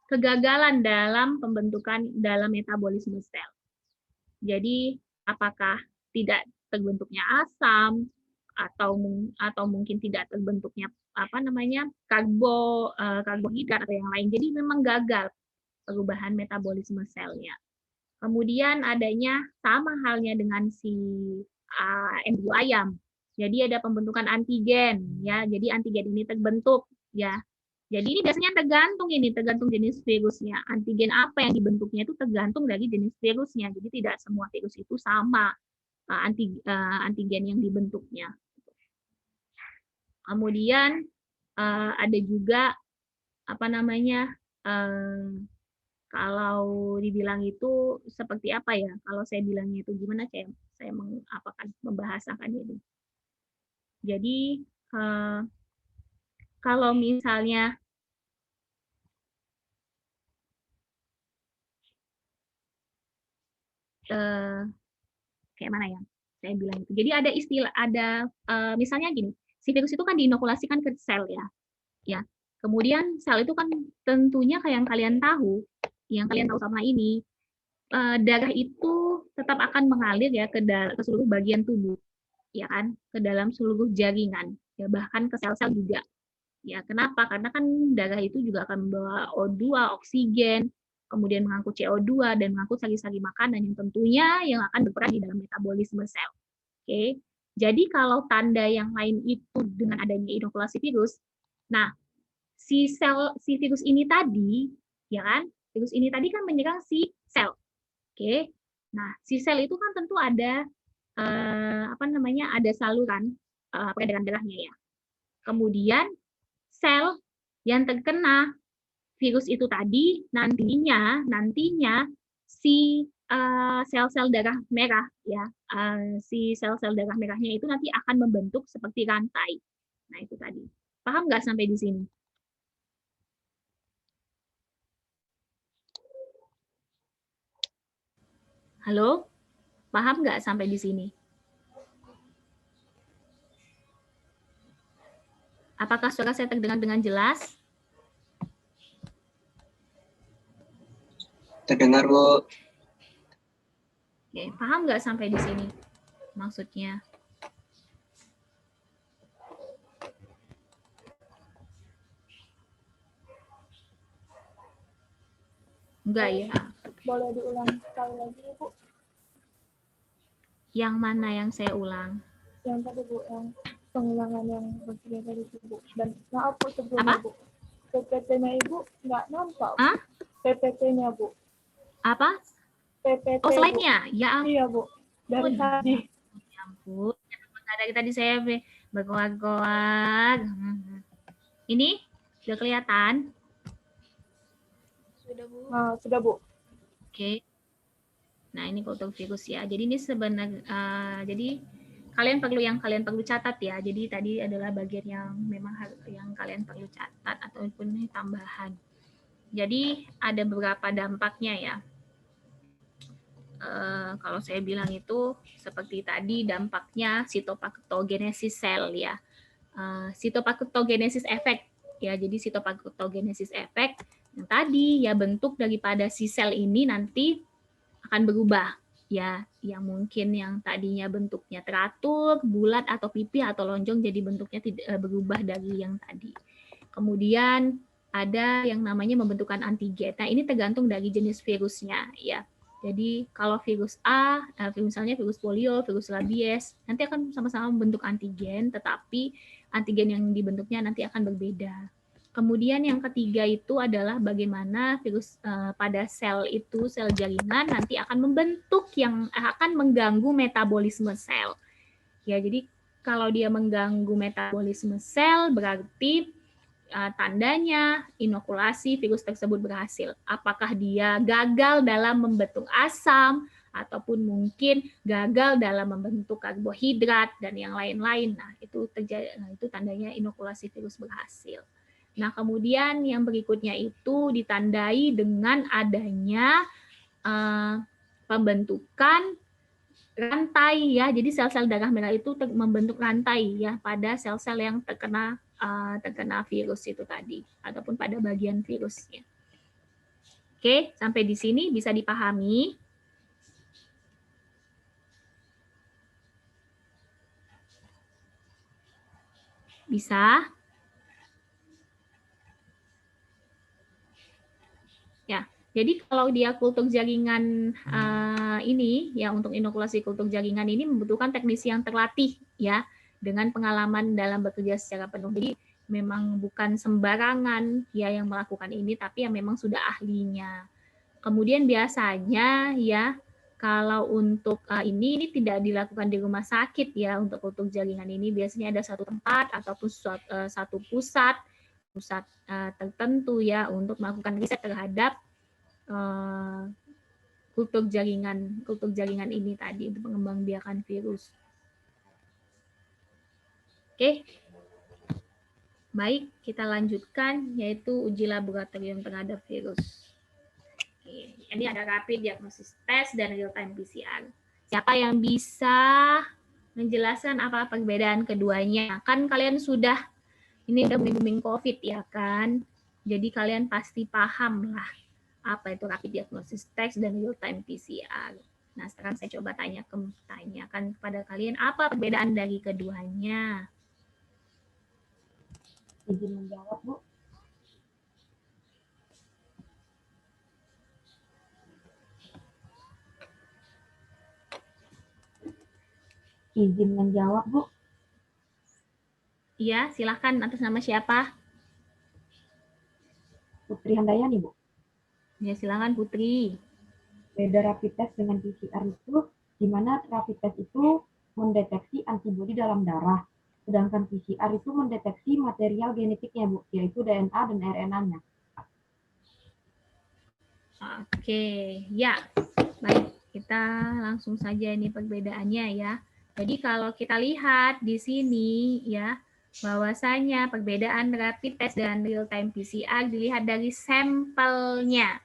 kegagalan dalam pembentukan dalam metabolisme sel. Jadi apakah tidak terbentuknya asam atau mungkin tidak terbentuknya karbohidrat atau yang lain. Jadi memang gagal perubahan metabolisme selnya. Kemudian adanya sama halnya dengan si embrio ayam. Jadi ada pembentukan antigen ya. Jadi antigen ini terbentuk ya. Jadi ini biasanya tergantung jenis virusnya. Antigen apa yang dibentuknya itu tergantung dari jenis virusnya. Jadi tidak semua virus itu sama antigen yang dibentuknya. Kemudian ada juga kalau dibilang itu seperti apa ya? Kalau saya bilangnya itu gimana? Saya membahasakan ini. Jadi kalau misalnya kayak mana ya? Saya bilang itu. Jadi ada istilah, misalnya gini, si virus itu kan diinokulasikan ke sel ya. Ya. Kemudian sel itu kan tentunya kayak yang kalian tahu sama ini, darah itu tetap akan mengalir ya ke seluruh bagian tubuh, ya kan, ke dalam seluruh jaringan, ya bahkan ke sel-sel juga. Ya, kenapa? Karena kan darah itu juga akan membawa O2, oksigen, kemudian mengangkut CO2 dan mengangkut sari-sari makanan yang tentunya yang akan berperan di dalam metabolisme sel. Oke. Jadi kalau tanda yang lain itu dengan adanya inokulasi virus, nah si virus ini tadi, ya kan? Virus ini tadi kan menyerang si sel. Oke. Nah, si sel itu kan tentu ada ada saluran peredaran darahnya ya. Kemudian sel yang terkena virus itu tadi nantinya si sel-sel darah merah ya, si sel-sel darah merahnya itu nanti akan membentuk seperti rantai. Nah, itu tadi. Paham nggak sampai di sini? Halo? Paham nggak sampai di sini? Apakah suara saya terdengar dengan jelas? Terdengar, Bu. Oke, paham nggak sampai di sini? Maksudnya. Enggak ya? Boleh diulang sekali lagi, Bu? Yang mana yang saya ulang? Yang tadi, Bu, yang pengulangan yang bagian dari itu, Bu. Dan maaf, Bu, sebelumnya, Bu. PPT-nya Ibu nggak nampak. Hah? PPT-nya, Bu. Apa? PPT, Oh, slide-nya? Ya ampun. Iya, Bu. Dari tadi. Ya ampun. Dari tadi saya berkoak-koak. Ini sudah kelihatan? Sudah, Bu. Nah, sudah, Bu. Oke. Nah, ini foto virus ya. Jadi ini sebenarnya jadi kalian perlu catat ya. Jadi tadi adalah bagian yang memang yang kalian perlu catat ataupun tambahan. Jadi ada beberapa dampaknya ya. kalau saya bilang itu seperti tadi dampaknya sitopatogenesis sel ya. Sitopatogenesis effect ya. Jadi sitopatogenesis effect yang tadi ya, bentuk daripada si sel ini nanti akan berubah ya, yang mungkin yang tadinya bentuknya teratur, bulat atau pipih atau lonjong jadi bentuknya tidak berubah dari yang tadi. Kemudian ada yang namanya membentukkan antigen. Nah, ini tergantung dari jenis virusnya ya. Jadi kalau virus A, misalnya virus polio, virus rabies, nanti akan sama-sama membentuk antigen, tetapi antigen yang dibentuknya nanti akan berbeda. Kemudian yang ketiga itu adalah bagaimana virus pada sel itu, sel jaringan nanti akan membentuk yang akan mengganggu metabolisme sel. Ya, jadi kalau dia mengganggu metabolisme sel berarti tandanya inokulasi virus tersebut berhasil. Apakah dia gagal dalam membentuk asam ataupun mungkin gagal dalam membentuk karbohidrat dan yang lain-lain. Nah, itu terjadi, itu tandanya inokulasi virus berhasil. Nah, kemudian yang berikutnya itu ditandai dengan adanya pembentukan rantai ya. Jadi sel-sel darah merah itu membentuk rantai ya pada sel-sel yang terkena virus itu tadi ataupun pada bagian virusnya. Oke, sampai di sini bisa dipahami? Bisa? Ya. Jadi kalau dia kultur jaringan ini ya, untuk inokulasi kultur jaringan ini membutuhkan teknisi yang terlatih ya, dengan pengalaman dalam bekerja secara penuh. Jadi memang bukan sembarangan ya yang melakukan ini, tapi yang memang sudah ahlinya. Kemudian biasanya ya kalau untuk ini tidak dilakukan di rumah sakit ya, untuk kultur jaringan ini biasanya ada satu tempat ataupun satu pusat tertentu ya untuk melakukan riset terhadap kultur jaringan ini tadi untuk mengembangbiakan virus. Oke. Baik, kita lanjutkan yaitu uji laboratorium terhadap virus. Oke, ini ada rapid diagnosis test dan real time PCR. Siapa yang bisa menjelaskan apa perbedaan keduanya? Kan kalian sudah, ini udah booming COVID ya kan? Jadi kalian pasti paham lah apa itu rapid diagnosis test dan real time PCR. Nah, sekarang saya coba tanyakan kepada kalian apa perbedaan dari keduanya. Izin menjawab, Bu. Izin menjawab, Bu. Iya, silakan. Atas nama siapa? Putri Handayani, Bu. Ya, silakan Putri. Beda rapid test dengan PCR itu, di mana rapid test itu mendeteksi antibodi dalam darah, sedangkan PCR itu mendeteksi material genetiknya, Bu, yaitu DNA dan RNA-nya. Oke, ya. Baik, kita langsung saja ini perbedaannya ya. Jadi kalau kita lihat di sini ya, bahwasanya perbedaan rapid test dan real time PCR dilihat dari sampelnya.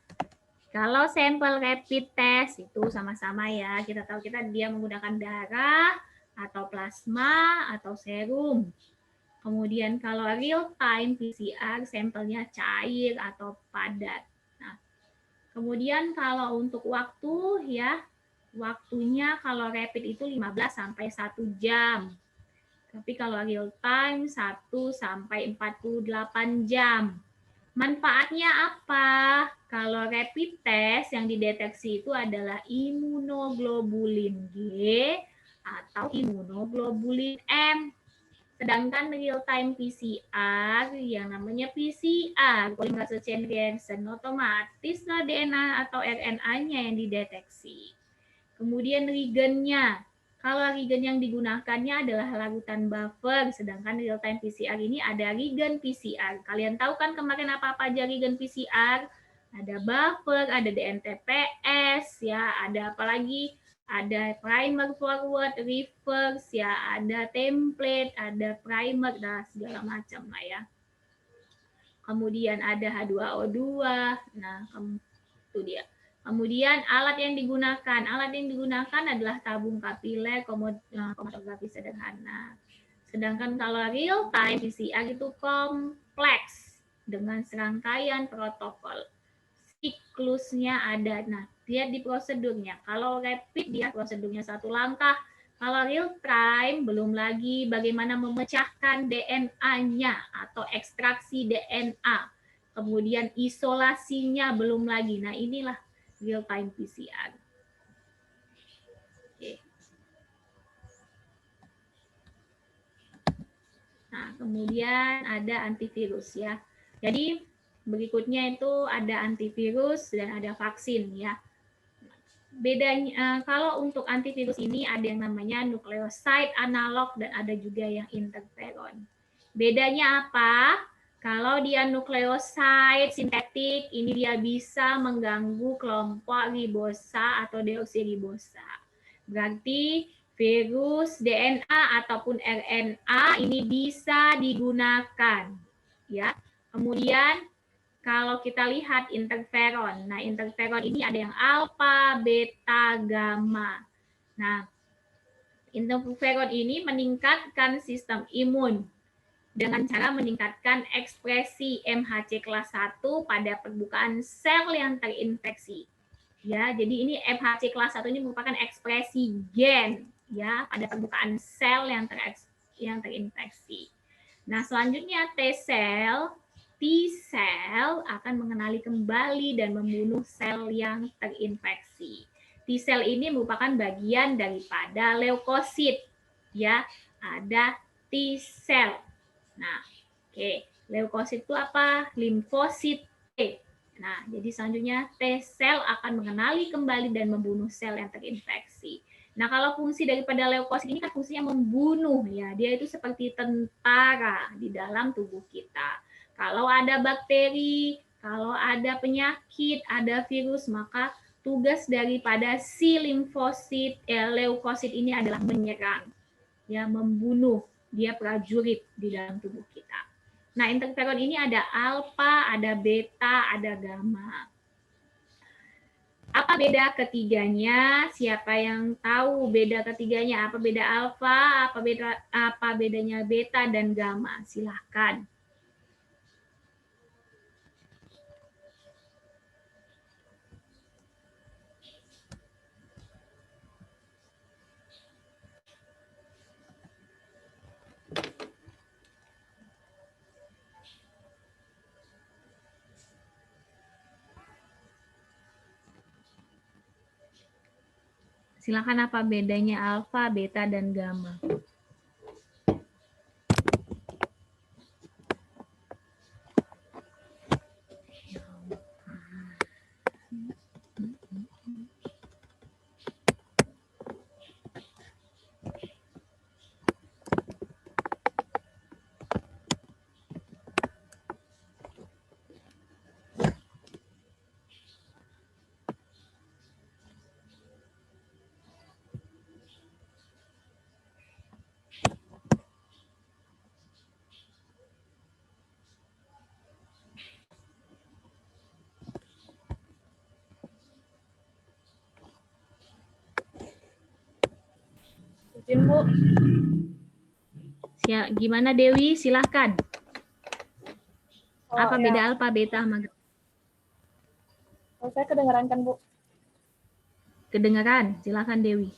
Kalau sampel rapid test itu sama-sama ya, kita tahu dia menggunakan darah atau plasma atau serum. Kemudian kalau real time PCR sampelnya cair atau padat. Nah, kemudian kalau untuk waktu ya, waktunya kalau rapid itu 15 sampai 1 jam. Tapi kalau real time 1 sampai 48 jam. Manfaatnya apa? Kalau rapid test yang dideteksi itu adalah imunoglobulin G atau imunoglobulin M. Sedangkan real time PCR yang namanya PCR, polymerase chain reaction, otomatis DNA atau RNA-nya yang dideteksi. Kemudian reagennya. Kalau reagen yang digunakannya adalah larutan buffer, sedangkan real time PCR ini ada reagen PCR. Kalian tahu kan kemarin apa-apa aja reagen PCR? Ada buffer, ada DNTPS, ya, ada apa lagi? Ada primer forward, reverse, ya, ada template, ada primer, dan segala macam lah ya. Kemudian ada H2O2. Nah, itu dia. Kemudian alat yang digunakan adalah tabung kapiler kromatografi sederhana. Sedangkan kalau real time PCR itu kompleks dengan serangkaian protokol. Siklusnya ada. Nah, lihat di prosedurnya. Kalau rapid dia prosedurnya satu langkah. Kalau real time belum lagi bagaimana memecahkan DNA-nya atau ekstraksi DNA. Kemudian isolasinya belum lagi. Nah, inilah real time PCR. Oke. Nah, kemudian ada antivirus ya. Jadi berikutnya itu ada antivirus dan ada vaksin ya. Bedanya kalau untuk antivirus ini ada yang namanya nukleoside analog dan ada juga yang interferon. Bedanya apa? Kalau dia nukleoside sintetik, ini dia bisa mengganggu kelompok ribosa atau deoksiribosa. Berarti virus, DNA ataupun RNA ini bisa digunakan, ya. Kemudian kalau kita lihat interferon, nah interferon ini ada yang alfa, beta, gamma. Nah, interferon ini meningkatkan sistem imun dengan cara meningkatkan ekspresi MHC kelas 1 pada permukaan sel yang terinfeksi. Ya, jadi ini MHC kelas 1 ini merupakan ekspresi gen ya pada permukaan sel yang terinfeksi. Nah, selanjutnya T-sel akan mengenali kembali dan membunuh sel yang terinfeksi. T-sel ini merupakan bagian daripada leukosit ya, ada T-sel. Nah, oke, leukosit itu apa? Limfosit T. Nah, jadi selanjutnya T-sel akan mengenali kembali dan membunuh sel yang terinfeksi. Nah, kalau fungsi daripada leukosit ini kan fungsinya membunuh ya. Dia itu seperti tentara di dalam tubuh kita. Kalau ada bakteri, kalau ada penyakit, ada virus, maka tugas daripada si limfosit leukosit ini adalah menyerang, ya, membunuh. Dia prajurit di dalam tubuh kita. Nah, interferon ini ada alfa, ada beta, ada gamma. Apa beda ketiganya? Siapa yang tahu beda ketiganya? Apa beda alfa? Apa bedanya beta dan gamma? Silahkan. Silakan, apa bedanya alfa, beta, dan gamma? Izin, Bu. Gimana Dewi? Silahkan. Apa ya. beda alfa, beta, sama gamma? Saya kedengeran kan, Bu? Kedengaran. Silahkan Dewi.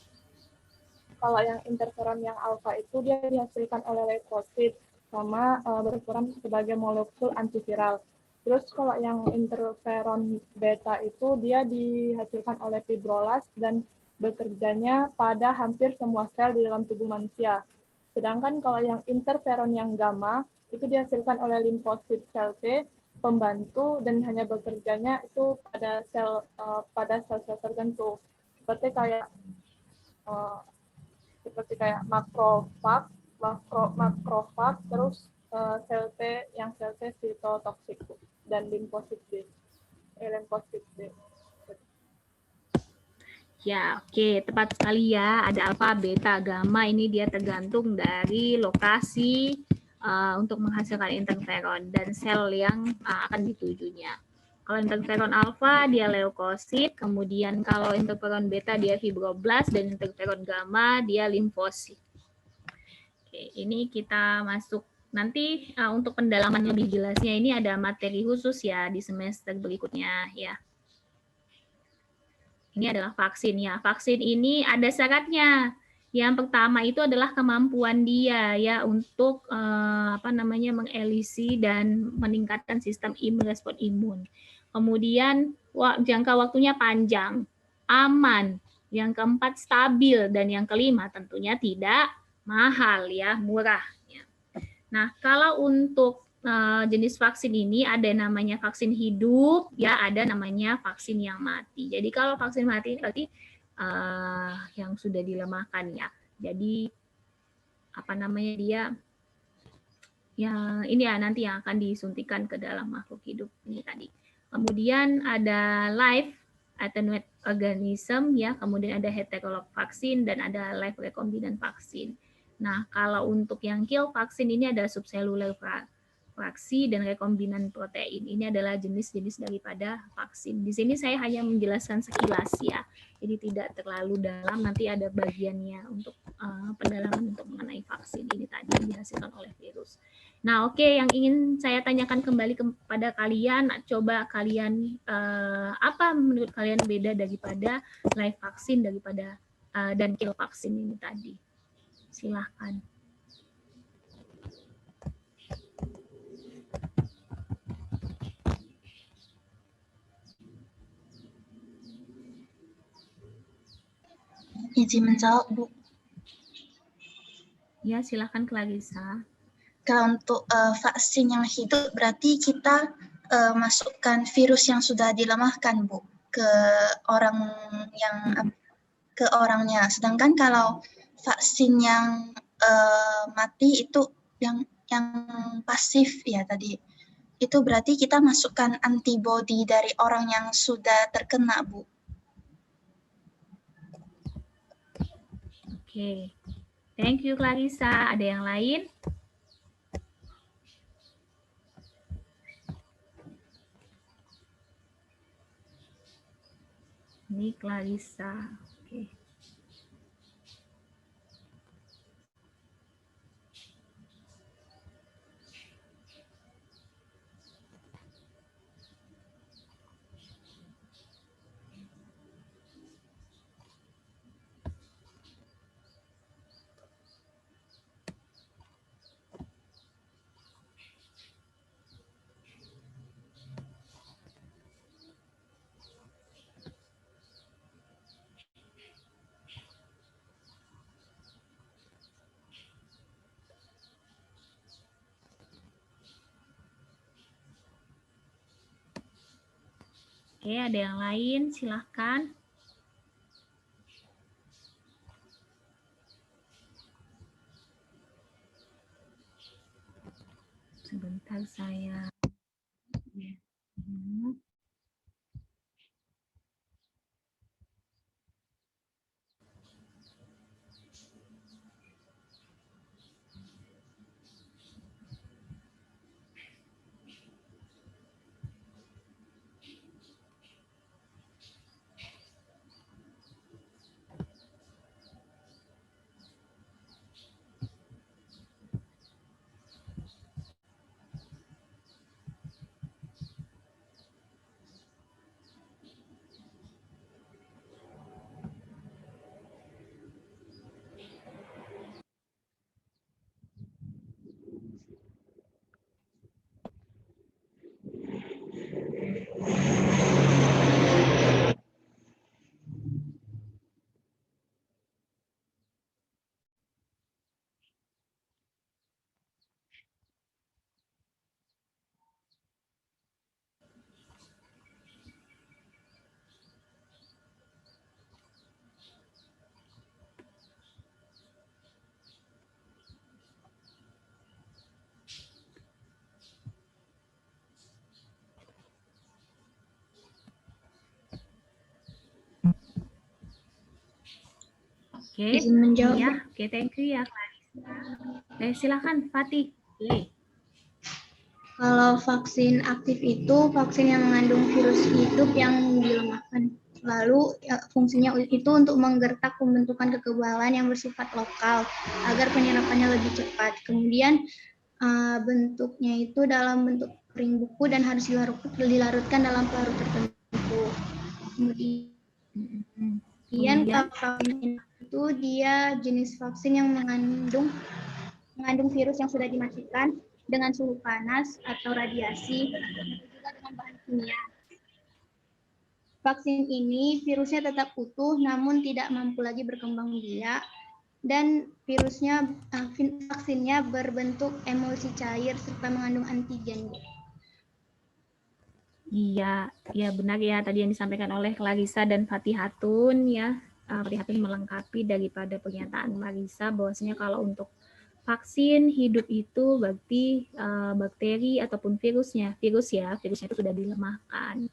Kalau yang interferon yang alfa itu dia dihasilkan oleh leukosit sama berperan sebagai molekul antiviral. Terus kalau yang interferon beta itu dia dihasilkan oleh fibrolas dan bekerjanya pada hampir semua sel di dalam tubuh manusia. Sedangkan kalau yang interferon yang gamma itu dihasilkan oleh limfosit sel T, pembantu, dan hanya bekerjanya itu pada sel-sel tertentu. Seperti kayak makrofag, terus sel T sitotoksik dan limfosit D. Ya, oke, tepat sekali ya. Ada alfa, beta, gamma. Ini dia tergantung dari lokasi untuk menghasilkan interferon dan sel yang akan ditujunya. Kalau interferon alfa dia leukosit, kemudian kalau interferon beta dia fibroblast, dan interferon gamma dia limfosit. Oke, ini kita masuk nanti untuk pendalaman lebih jelasnya ini ada materi khusus ya di semester berikutnya ya. Ini adalah vaksin ya. Vaksin ini ada syaratnya. Yang pertama itu adalah kemampuan dia ya untuk mengelisi dan meningkatkan sistem respon imun. Kemudian jangka waktunya panjang, aman. Yang keempat stabil, dan yang kelima tentunya tidak mahal ya, murah. Nah, kalau untuk jenis vaksin ini ada namanya vaksin hidup, ya ada namanya vaksin yang mati. Jadi kalau vaksin mati ini berarti yang sudah dilemahkan ya. Jadi dia yang ini ya nanti yang akan disuntikan ke dalam makhluk hidup ini tadi. Kemudian ada live attenuate organism ya, kemudian ada heterolog vaksin dan ada live recombinant vaksin. Nah, kalau untuk yang kill vaksin ini ada subseluler fraksi dan rekombinan protein. Ini adalah jenis-jenis daripada vaksin. Di sini saya hanya menjelaskan sekilas ya. Jadi tidak terlalu dalam, nanti ada bagiannya untuk pendalaman untuk mengenai vaksin ini tadi yang dihasilkan oleh virus. Nah, oke, yang ingin saya tanyakan kembali kepada kalian, coba kalian apa menurut kalian beda daripada live vaksin daripada dan kill vaksin ini tadi? Silahkan. Izin menjawab, Bu. Ya, silahkan Clarissa. Kalau untuk vaksin yang hidup berarti kita masukkan virus yang sudah dilemahkan, Bu, ke orangnya. Sedangkan kalau vaksin yang mati itu yang pasif ya tadi. Itu berarti kita masukkan antibodi dari orang yang sudah terkena, Bu. Oke. Thank you Clarissa. Ada yang lain? Ini Clarissa. Oke. Oke, ada yang lain? Silahkan. Sebentar saya. Oke, Izin menjawab. ya, oke, thank you ya Clarissa. Silakan Fatih. Kalau vaksin aktif itu vaksin yang mengandung virus hidup yang dilemahkan. Lalu fungsinya itu untuk menggertak pembentukan kekebalan yang bersifat lokal agar penyerapannya lebih cepat. Kemudian bentuknya itu dalam bentuk kering buku dan harus dilarutkan dalam pelarut tertentu. Kemudian vaksin itu dia jenis vaksin yang mengandung virus yang sudah dimatikan dengan suhu panas atau radiasi, juga dengan bahan kimia. Vaksin ini virusnya tetap utuh namun tidak mampu lagi berkembang biak dan vaksinnya berbentuk emulsi cair serta mengandung antigen. Iya, ya benar ya tadi yang disampaikan oleh Clarissa dan Fatihatun ya. Fatihatun melengkapi daripada pernyataan Marisa bahwasanya kalau untuk vaksin hidup itu berarti bakteri ataupun virusnya itu sudah dilemahkan.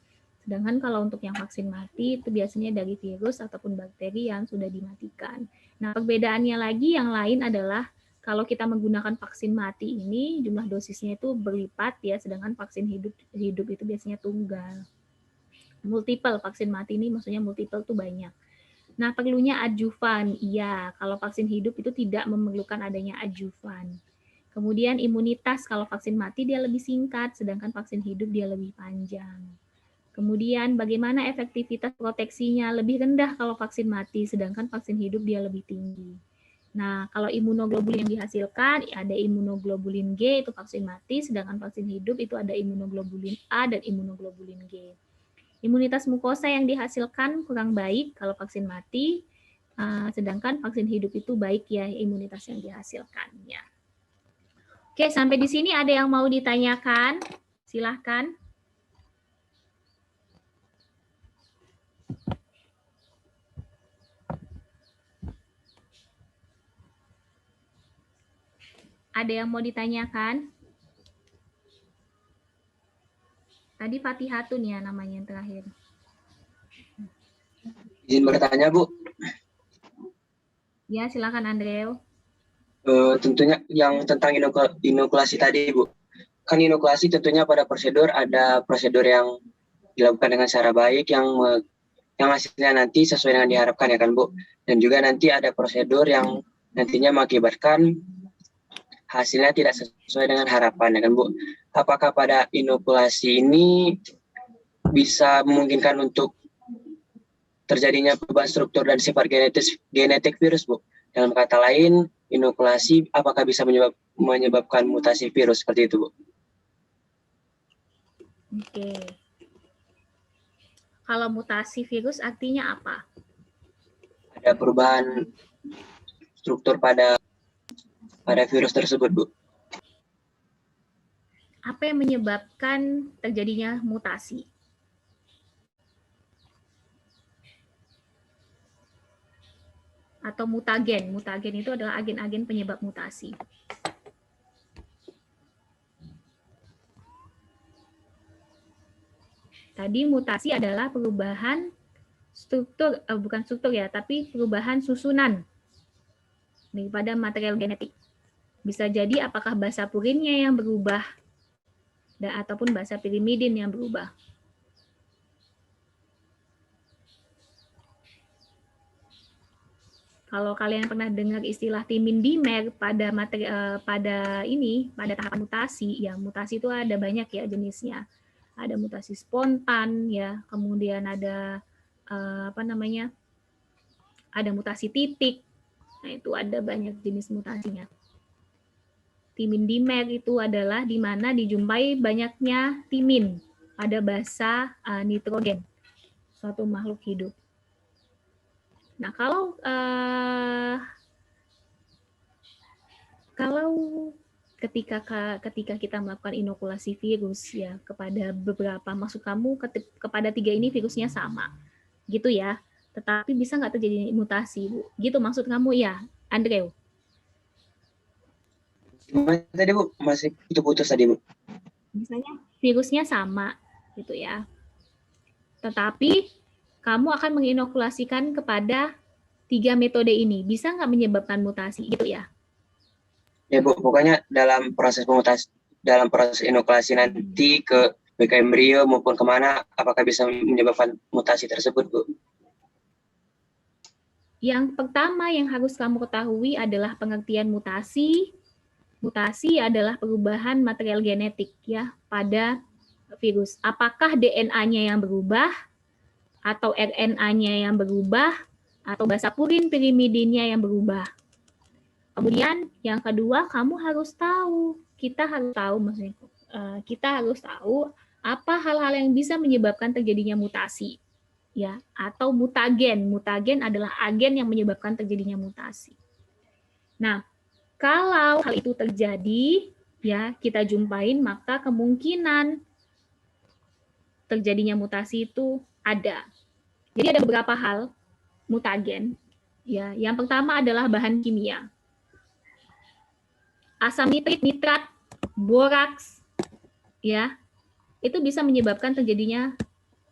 Sedangkan kalau untuk yang vaksin mati itu biasanya dari virus ataupun bakteri yang sudah dimatikan. Nah, perbedaannya lagi yang lain adalah kalau kita menggunakan vaksin mati ini jumlah dosisnya itu berlipat ya, sedangkan vaksin hidup itu biasanya tunggal. Multiple vaksin mati ini maksudnya multiple itu banyak. Nah, perlunya adjuvan. Iya, kalau vaksin hidup itu tidak memerlukan adanya adjuvan. Kemudian imunitas kalau vaksin mati dia lebih singkat, sedangkan vaksin hidup dia lebih panjang. Kemudian bagaimana efektivitas proteksinya lebih rendah kalau vaksin mati, sedangkan vaksin hidup dia lebih tinggi. Nah, kalau imunoglobulin yang dihasilkan, ada imunoglobulin G itu vaksin mati, sedangkan vaksin hidup itu ada imunoglobulin A dan imunoglobulin G. Imunitas mukosa yang dihasilkan kurang baik kalau vaksin mati, sedangkan vaksin hidup itu baik ya imunitas yang dihasilkannya. Oke, sampai di sini ada yang mau ditanyakan? Silahkan. Ada yang mau ditanyakan? Tadi Fatihatun ya namanya yang terakhir. Izin bertanya, Bu. Ya, silakan Andreu. Tentunya yang tentang inokulasi tadi, Bu. Kan inokulasi tentunya pada prosedur ada prosedur yang dilakukan dengan cara baik yang hasilnya nanti sesuai dengan diharapkan ya kan, Bu. Dan juga nanti ada prosedur yang nantinya mengakibatkan hasilnya tidak sesuai dengan harapan ya kan, Bu. Apakah pada inokulasi ini bisa memungkinkan untuk terjadinya perubahan struktur dan sifat genetik virus, Bu? Dalam kata lain, inokulasi apakah bisa menyebabkan mutasi virus seperti itu, Bu? Oke. Kalau mutasi virus artinya apa? Ada perubahan struktur pada virus tersebut, Bu. Apa yang menyebabkan terjadinya mutasi? Atau mutagen. Mutagen itu adalah agen-agen penyebab mutasi. Tadi mutasi adalah perubahan struktur, bukan struktur ya, tapi perubahan susunan daripada material genetik. Bisa jadi apakah basa purinnya yang berubah ataupun basa pirimidin yang berubah. Kalau kalian pernah dengar istilah timin dimer pada tahapan mutasi, ya mutasi itu ada banyak ya jenisnya. Ada mutasi spontan ya, kemudian ada ada mutasi titik. Nah, itu ada banyak jenis mutasinya. Timin dimer itu adalah di mana dijumpai banyaknya timin pada basa nitrogen suatu makhluk hidup. Nah, kalau ketika kita melakukan inokulasi virus ya kepada beberapa, maksud kamu kepada 3 ini virusnya sama, gitu ya. Tetapi bisa nggak terjadi mutasi, Bu? Gitu maksud kamu ya, Andreu? Tadi, Bu, masih putus tadi, Bu. Misalnya virusnya sama, gitu ya. Tetapi kamu akan menginokulasikan kepada 3 metode ini. Bisa nggak menyebabkan mutasi, gitu ya? Ya, Bu, pokoknya dalam proses dalam proses inokulasi nanti ke baik embrio maupun kemana, apakah bisa menyebabkan mutasi tersebut, Bu? Yang pertama yang harus kamu ketahui adalah pengertian mutasi. Mutasi adalah perubahan material genetik ya pada virus. Apakah DNA-nya yang berubah atau RNA-nya yang berubah atau basa purin pirimidinnya yang berubah. Kemudian yang kedua, kamu harus tahu, kita harus tahu apa hal-hal yang bisa menyebabkan terjadinya mutasi, ya, atau mutagen. Mutagen adalah agen yang menyebabkan terjadinya mutasi. Nah, kalau hal itu terjadi, ya, kita jumpain, maka kemungkinan terjadinya mutasi itu ada. Jadi ada beberapa hal mutagen. Ya, yang pertama adalah bahan kimia. Asam nitrit, nitrat, boraks, ya, itu bisa menyebabkan terjadinya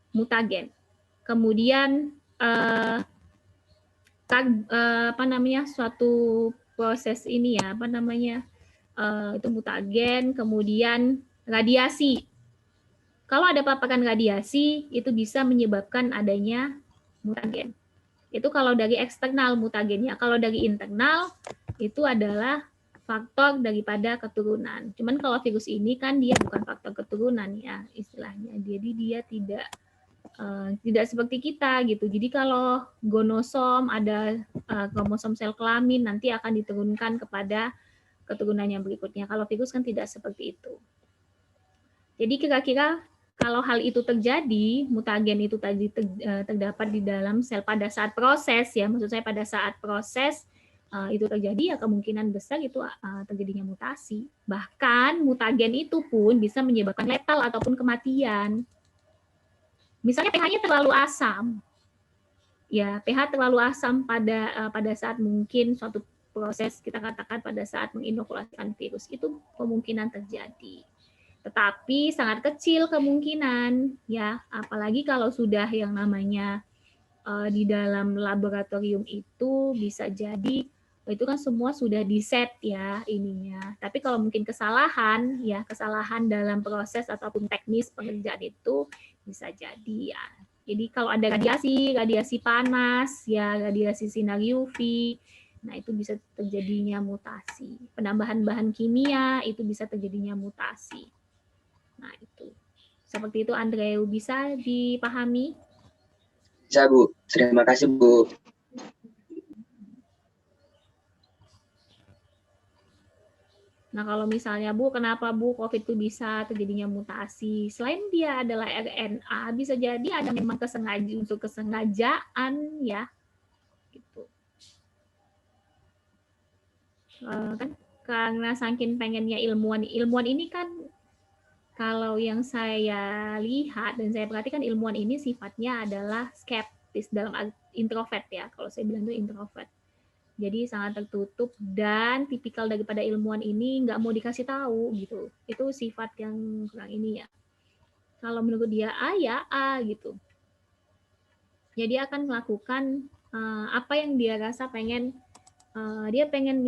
mutagen. Kemudian suatu proses ini ya, itu mutagen. Kemudian radiasi. Kalau ada paparan radiasi, itu bisa menyebabkan adanya mutagen. Itu kalau dari eksternal mutagennya. Kalau dari internal, itu adalah faktor daripada keturunan. Cuman kalau virus ini kan dia bukan faktor keturunan ya istilahnya. Jadi dia tidak seperti kita gitu. Jadi kalau gonosom ada kromosom sel kelamin nanti akan diturunkan kepada keturunan yang berikutnya. Kalau virus kan tidak seperti itu. Jadi kira-kira kalau hal itu terjadi, mutagen itu tadi terdapat di dalam sel pada saat proses ya, maksud saya pada saat proses itu terjadi ya kemungkinan besar itu terjadinya mutasi. Bahkan mutagen itu pun bisa menyebabkan letal ataupun kematian. Misalnya pH-nya terlalu asam. Ya, pH terlalu asam pada saat mungkin suatu proses kita katakan pada saat menginokulasikan virus itu kemungkinan terjadi. Tetapi sangat kecil kemungkinan ya, apalagi kalau sudah yang namanya di dalam laboratorium itu bisa jadi itu kan semua sudah di-set ya ininya. Tapi kalau mungkin kesalahan dalam proses ataupun teknis pengerjaan itu bisa jadi ya. Jadi kalau ada radiasi panas ya, radiasi sinar UV, nah itu bisa terjadinya mutasi. Penambahan bahan kimia itu bisa terjadinya mutasi. Nah, itu. Seperti itu, Andreu. Bisa dipahami? Bisa, Bu. Terima kasih, Bu. Nah, kalau misalnya, Bu, kenapa, Bu, COVID itu bisa terjadinya mutasi? Selain dia adalah RNA, bisa jadi ada memang kesengajaan, ya. Gitu. Kan karena saking pengennya ilmuwan ini kan kalau yang saya lihat dan saya perhatikan ilmuwan ini sifatnya adalah skeptis dalam introvert ya. Kalau saya bilang itu introvert. Jadi sangat tertutup dan tipikal daripada ilmuwan ini nggak mau dikasih tahu gitu. Itu sifat yang kurang ini ya. Kalau menurut dia A ya A gitu. Jadi akan melakukan apa yang dia rasa pengen. Dia pengen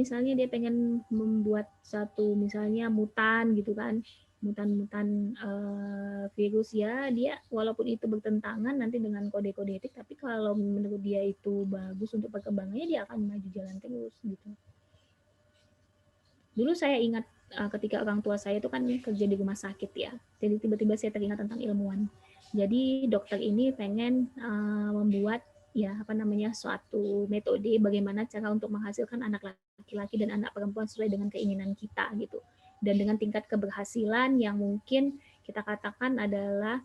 membuat satu misalnya mutan gitu kan. Mutan-mutan virus ya, dia walaupun itu bertentangan nanti dengan kode-kode etik, tapi kalau menurut dia itu bagus untuk perkembangannya, dia akan maju jalan terus gitu. Dulu saya ingat ketika orang tua saya itu kan kerja di rumah sakit ya, jadi tiba-tiba saya teringat tentang ilmuwan. Jadi dokter ini pengen membuat suatu metode bagaimana cara untuk menghasilkan anak laki-laki dan anak perempuan sesuai dengan keinginan kita gitu. Dan dengan tingkat keberhasilan yang mungkin kita katakan adalah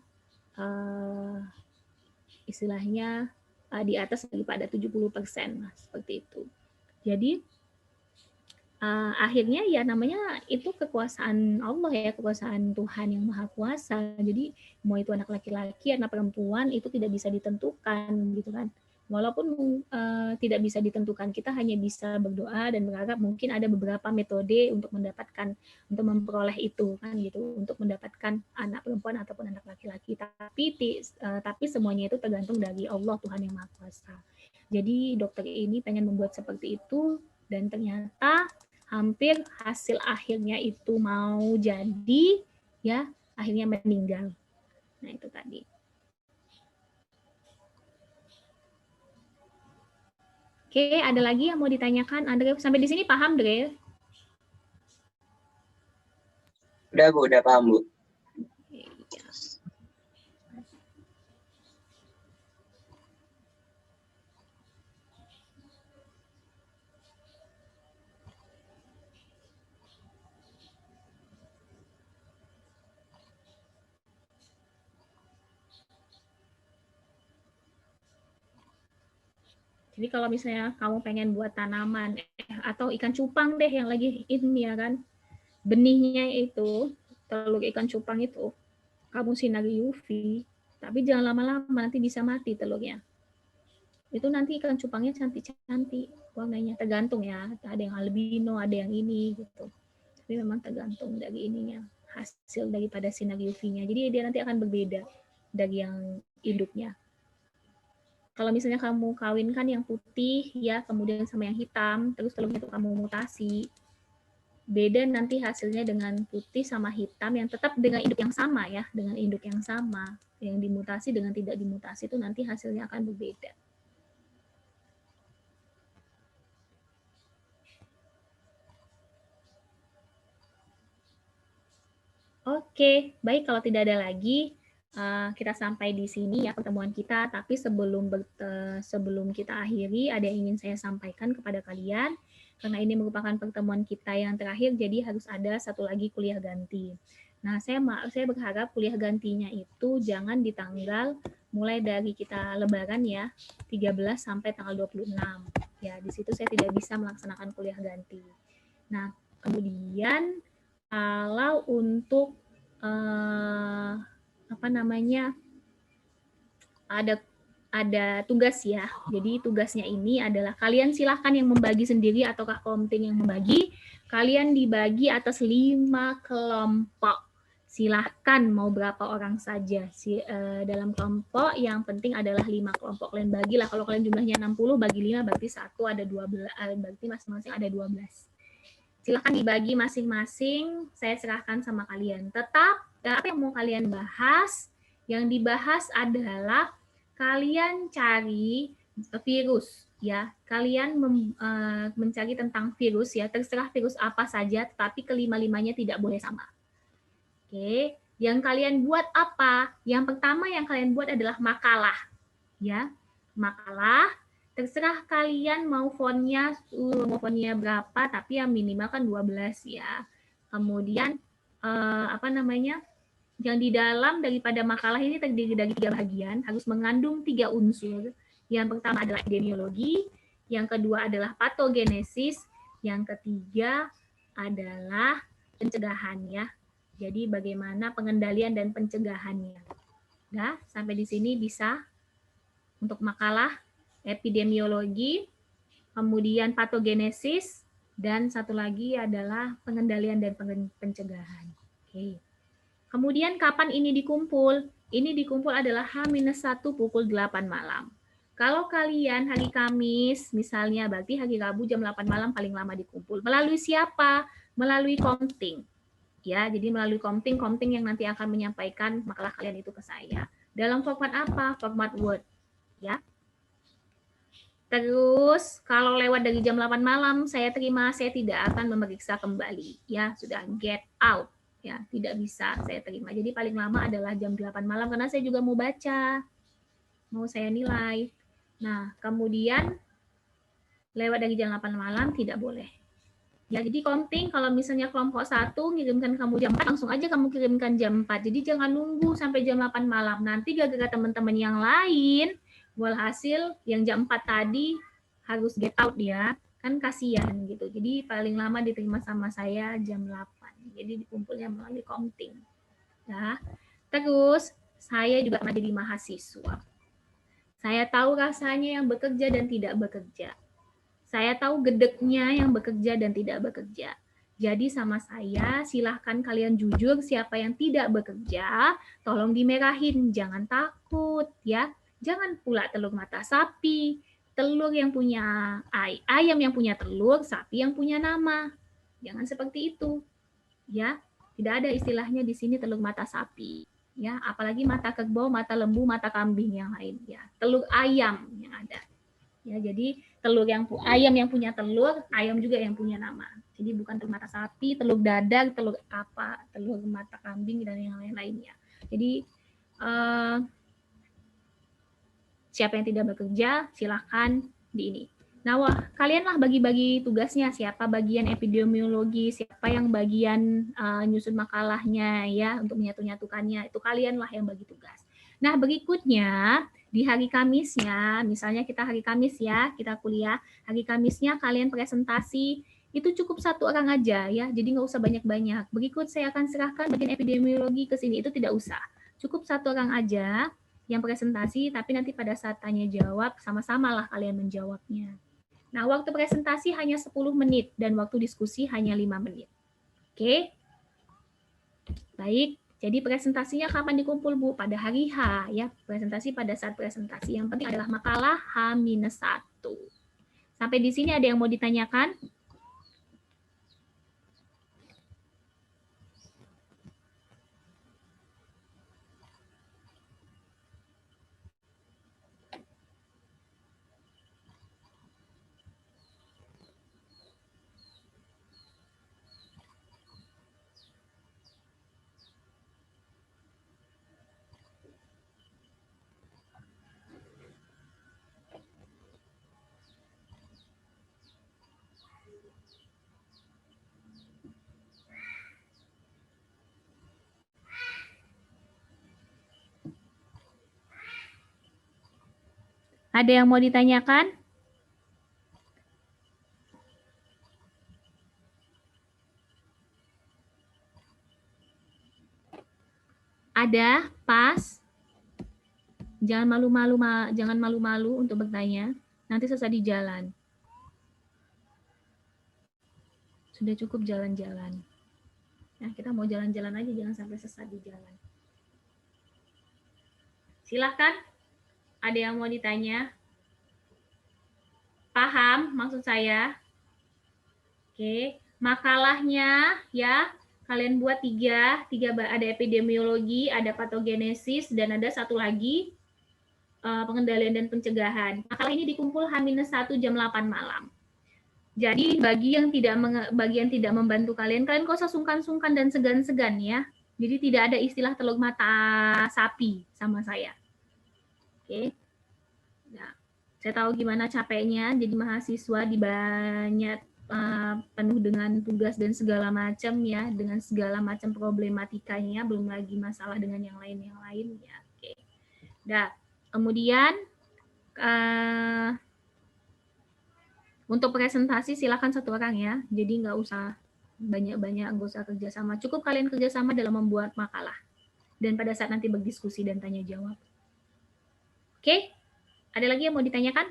istilahnya di atas daripada 70%, seperti itu. Jadi akhirnya ya namanya itu kekuasaan Allah ya, kekuasaan Tuhan yang Maha Kuasa. Jadi mau itu anak laki-laki, anak perempuan itu tidak bisa ditentukan gitu kan. Walaupun tidak bisa ditentukan, kita hanya bisa berdoa dan berharap mungkin ada beberapa metode untuk memperoleh itu kan gitu, untuk mendapatkan anak perempuan ataupun anak laki-laki. Tapi semuanya itu tergantung dari Allah Tuhan yang Maha Kuasa. Jadi dokter ini pengen membuat seperti itu dan ternyata hampir hasil akhirnya itu mau jadi, ya akhirnya meninggal. Nah itu tadi. Oke, ada lagi yang mau ditanyakan? Andre, sampai di sini paham, Dre? Udah Bu, udah paham Bu. Jadi kalau misalnya kamu pengen buat tanaman atau ikan cupang deh yang lagi ini ya kan, benihnya itu, telur ikan cupang itu, kamu sinari UV, tapi jangan lama-lama nanti bisa mati telurnya. Itu nanti ikan cupangnya cantik-cantik warnanya, tergantung ya, ada yang albino, ada yang ini gitu. Tapi memang tergantung dari ininya, hasil daripada sinar UV-nya. Jadi dia nanti akan berbeda dari yang induknya. Kalau misalnya kamu kawinkan yang putih ya, kemudian sama yang hitam, terus telurnya itu kamu mutasi, beda nanti hasilnya dengan putih sama hitam yang tetap dengan induk yang sama ya, dengan induk yang sama. Yang dimutasi dengan tidak dimutasi itu nanti hasilnya akan berbeda. Oke, baik kalau tidak ada lagi, kita sampai di sini ya pertemuan kita. Tapi sebelum kita akhiri, ada yang ingin saya sampaikan kepada kalian. Karena ini merupakan pertemuan kita yang terakhir, jadi harus ada satu lagi kuliah ganti. Nah, saya berharap kuliah gantinya itu jangan di tanggal mulai dari kita Lebaran ya, 13 sampai tanggal 26. Ya, di situ saya tidak bisa melaksanakan kuliah ganti. Nah, kemudian kalau untuk ada tugas ya. Jadi tugasnya ini adalah kalian silahkan yang membagi sendiri ataukah komting yang membagi. Kalian dibagi atas 5 kelompok. Silahkan mau berapa orang saja dalam kelompok. Yang penting adalah 5 kelompok. Kalian bagilah. Kalau kalian jumlahnya 60 bagi 5 berarti 1 ada 12. Berarti masing-masing ada 12. Silahkan dibagi masing-masing. Saya serahkan sama kalian. Tetap apa yang mau kalian bahas? Yang dibahas adalah kalian cari virus ya. Kalian mencari tentang virus ya, terserah virus apa saja, tetapi kelima-limanya tidak boleh sama. Oke, yang kalian buat apa? Yang pertama yang kalian buat adalah makalah. Ya. Makalah, terserah kalian mau fontnya berapa, tapi yang minimal kan 12 ya. Kemudian yang di dalam daripada makalah ini terdiri dari 3 bagian, harus mengandung 3 unsur. Yang pertama adalah epidemiologi, yang kedua adalah patogenesis, yang ketiga adalah pencegahan ya. Jadi bagaimana pengendalian dan pencegahannya. Nah, sampai di sini bisa untuk makalah, epidemiologi, kemudian patogenesis, dan satu lagi adalah pengendalian dan pencegahan. Oke. Kemudian kapan ini dikumpul? Ini dikumpul adalah H-1 pukul 8 malam. Kalau kalian hari Kamis, misalnya berarti hari Rabu jam 8 malam paling lama dikumpul. Melalui siapa? Melalui komting. Ya, jadi melalui komting yang nanti akan menyampaikan makalah kalian itu ke saya. Dalam format apa? Format Word. Ya. Terus kalau lewat dari jam 8 malam saya terima, saya tidak akan memeriksa kembali. Ya, sudah get out. Ya, tidak bisa saya terima. Jadi paling lama adalah jam 8 malam karena saya juga mau baca. Mau saya nilai. Nah, kemudian lewat dari jam 8 malam tidak boleh. Ya, jadi komting kalau misalnya kelompok 1 ngirimkan kamu jam 4, langsung aja kamu kirimkan jam 4. Jadi jangan nunggu sampai jam 8 malam. Nanti gara-gara teman-teman yang lain, walhasil yang jam 4 tadi harus get out ya. Kan kasihan gitu. Jadi paling lama diterima sama saya jam 8. Jadi dikumpulnya melalui komting. Ya. Terus saya juga pernah jadi mahasiswa. Saya tahu rasanya yang bekerja dan tidak bekerja. Saya tahu gedeknya yang bekerja dan tidak bekerja. Jadi sama saya, silahkan kalian jujur siapa yang tidak bekerja, tolong dimerahin, jangan takut ya. Jangan pula telur mata sapi, telur yang punya ayam yang punya telur, sapi yang punya nama. Jangan seperti itu. Ya, tidak ada istilahnya di sini telur mata sapi. Ya, apalagi mata kerbau, mata lembu, mata kambing yang lain. Ya, telur ayam yang ada. Ya, jadi ayam yang punya telur, ayam juga yang punya nama. Jadi bukan telur mata sapi, telur dadar, telur apa, telur mata kambing dan yang lain-lainnya. Jadi siapa yang tidak bekerja, silakan di ini. Nah, kalianlah bagi-bagi tugasnya, siapa bagian epidemiologi, siapa yang bagian nyusun makalahnya ya untuk menyatu-nyatukannya, itu kalianlah yang bagi tugas. Nah, berikutnya di hari Kamisnya, misalnya kita hari Kamis ya, kita kuliah, hari Kamisnya kalian presentasi, itu cukup 1 orang aja ya, jadi nggak usah banyak-banyak. Berikut saya akan serahkan bagian epidemiologi ke sini, itu tidak usah. Cukup 1 orang aja yang presentasi, tapi nanti pada saat tanya jawab, sama-samalah kalian menjawabnya. Nah, waktu presentasi hanya 10 menit, dan waktu diskusi hanya 5 menit. Oke? Baik, jadi presentasinya kapan dikumpul, Bu? Pada hari H, ya. Presentasi pada saat presentasi. Yang penting adalah makalah H-1. Sampai di sini ada yang mau ditanyakan? Ada yang mau ditanyakan? Ada, pas. Jangan malu-malu untuk bertanya. Nanti sesat di jalan. Sudah cukup jalan-jalan. Nah, kita mau jalan-jalan aja, jangan sampai sesat di jalan. Silahkan. Ada yang mau ditanya? Paham maksud saya? Oke, makalahnya ya kalian buat tiga, ada epidemiologi, ada patogenesis, dan ada satu lagi pengendalian dan pencegahan. Makalah ini dikumpul H-1 jam 8 malam. Jadi bagi yang tidak membantu kalian kok usah sungkan-sungkan dan segan-segan ya. Jadi tidak ada istilah telur mata sapi sama saya. Oke. Nah, saya tahu gimana capeknya jadi mahasiswa di banyak penuh dengan tugas dan segala macam ya, dengan segala macam problematikanya, belum lagi masalah dengan yang lain ya. Oke. Nah, kemudian untuk presentasi silakan 1 orang ya, jadi nggak usah banyak-banyak, nggak usah kerjasama. Cukup kalian kerjasama dalam membuat makalah dan pada saat nanti berdiskusi dan tanya jawab. Oke, ada lagi yang mau ditanyakan?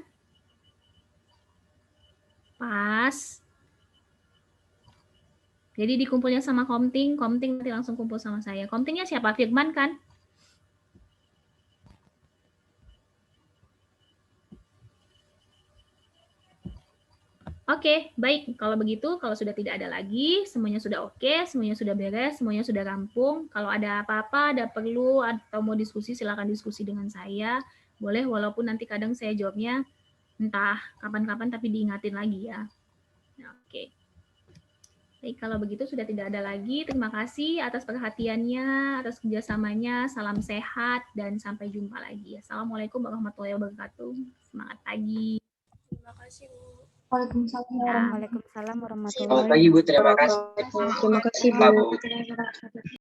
Pas. Jadi dikumpulnya sama Komting nanti langsung kumpul sama saya. Komtingnya siapa? Firman kan? Oke, baik. Kalau begitu, kalau sudah tidak ada lagi, semuanya sudah oke, semuanya sudah beres, semuanya sudah rampung. Kalau ada apa-apa, ada perlu, atau mau diskusi, silakan diskusi dengan saya. Boleh, walaupun nanti kadang saya jawabnya entah kapan-kapan, tapi diingatin lagi ya. Nah, oke. Baik, kalau begitu sudah tidak ada lagi. Terima kasih atas perhatiannya, atas kerjasamanya. Salam sehat, dan sampai jumpa lagi. Assalamualaikum warahmatullahi wabarakatuh. Semangat pagi. Terima kasih, Bu. Waalaikumsalam. Waalaikumsalam warahmatullahi Selamat pagi Bu, terima kasih. Terima kasih, Bu.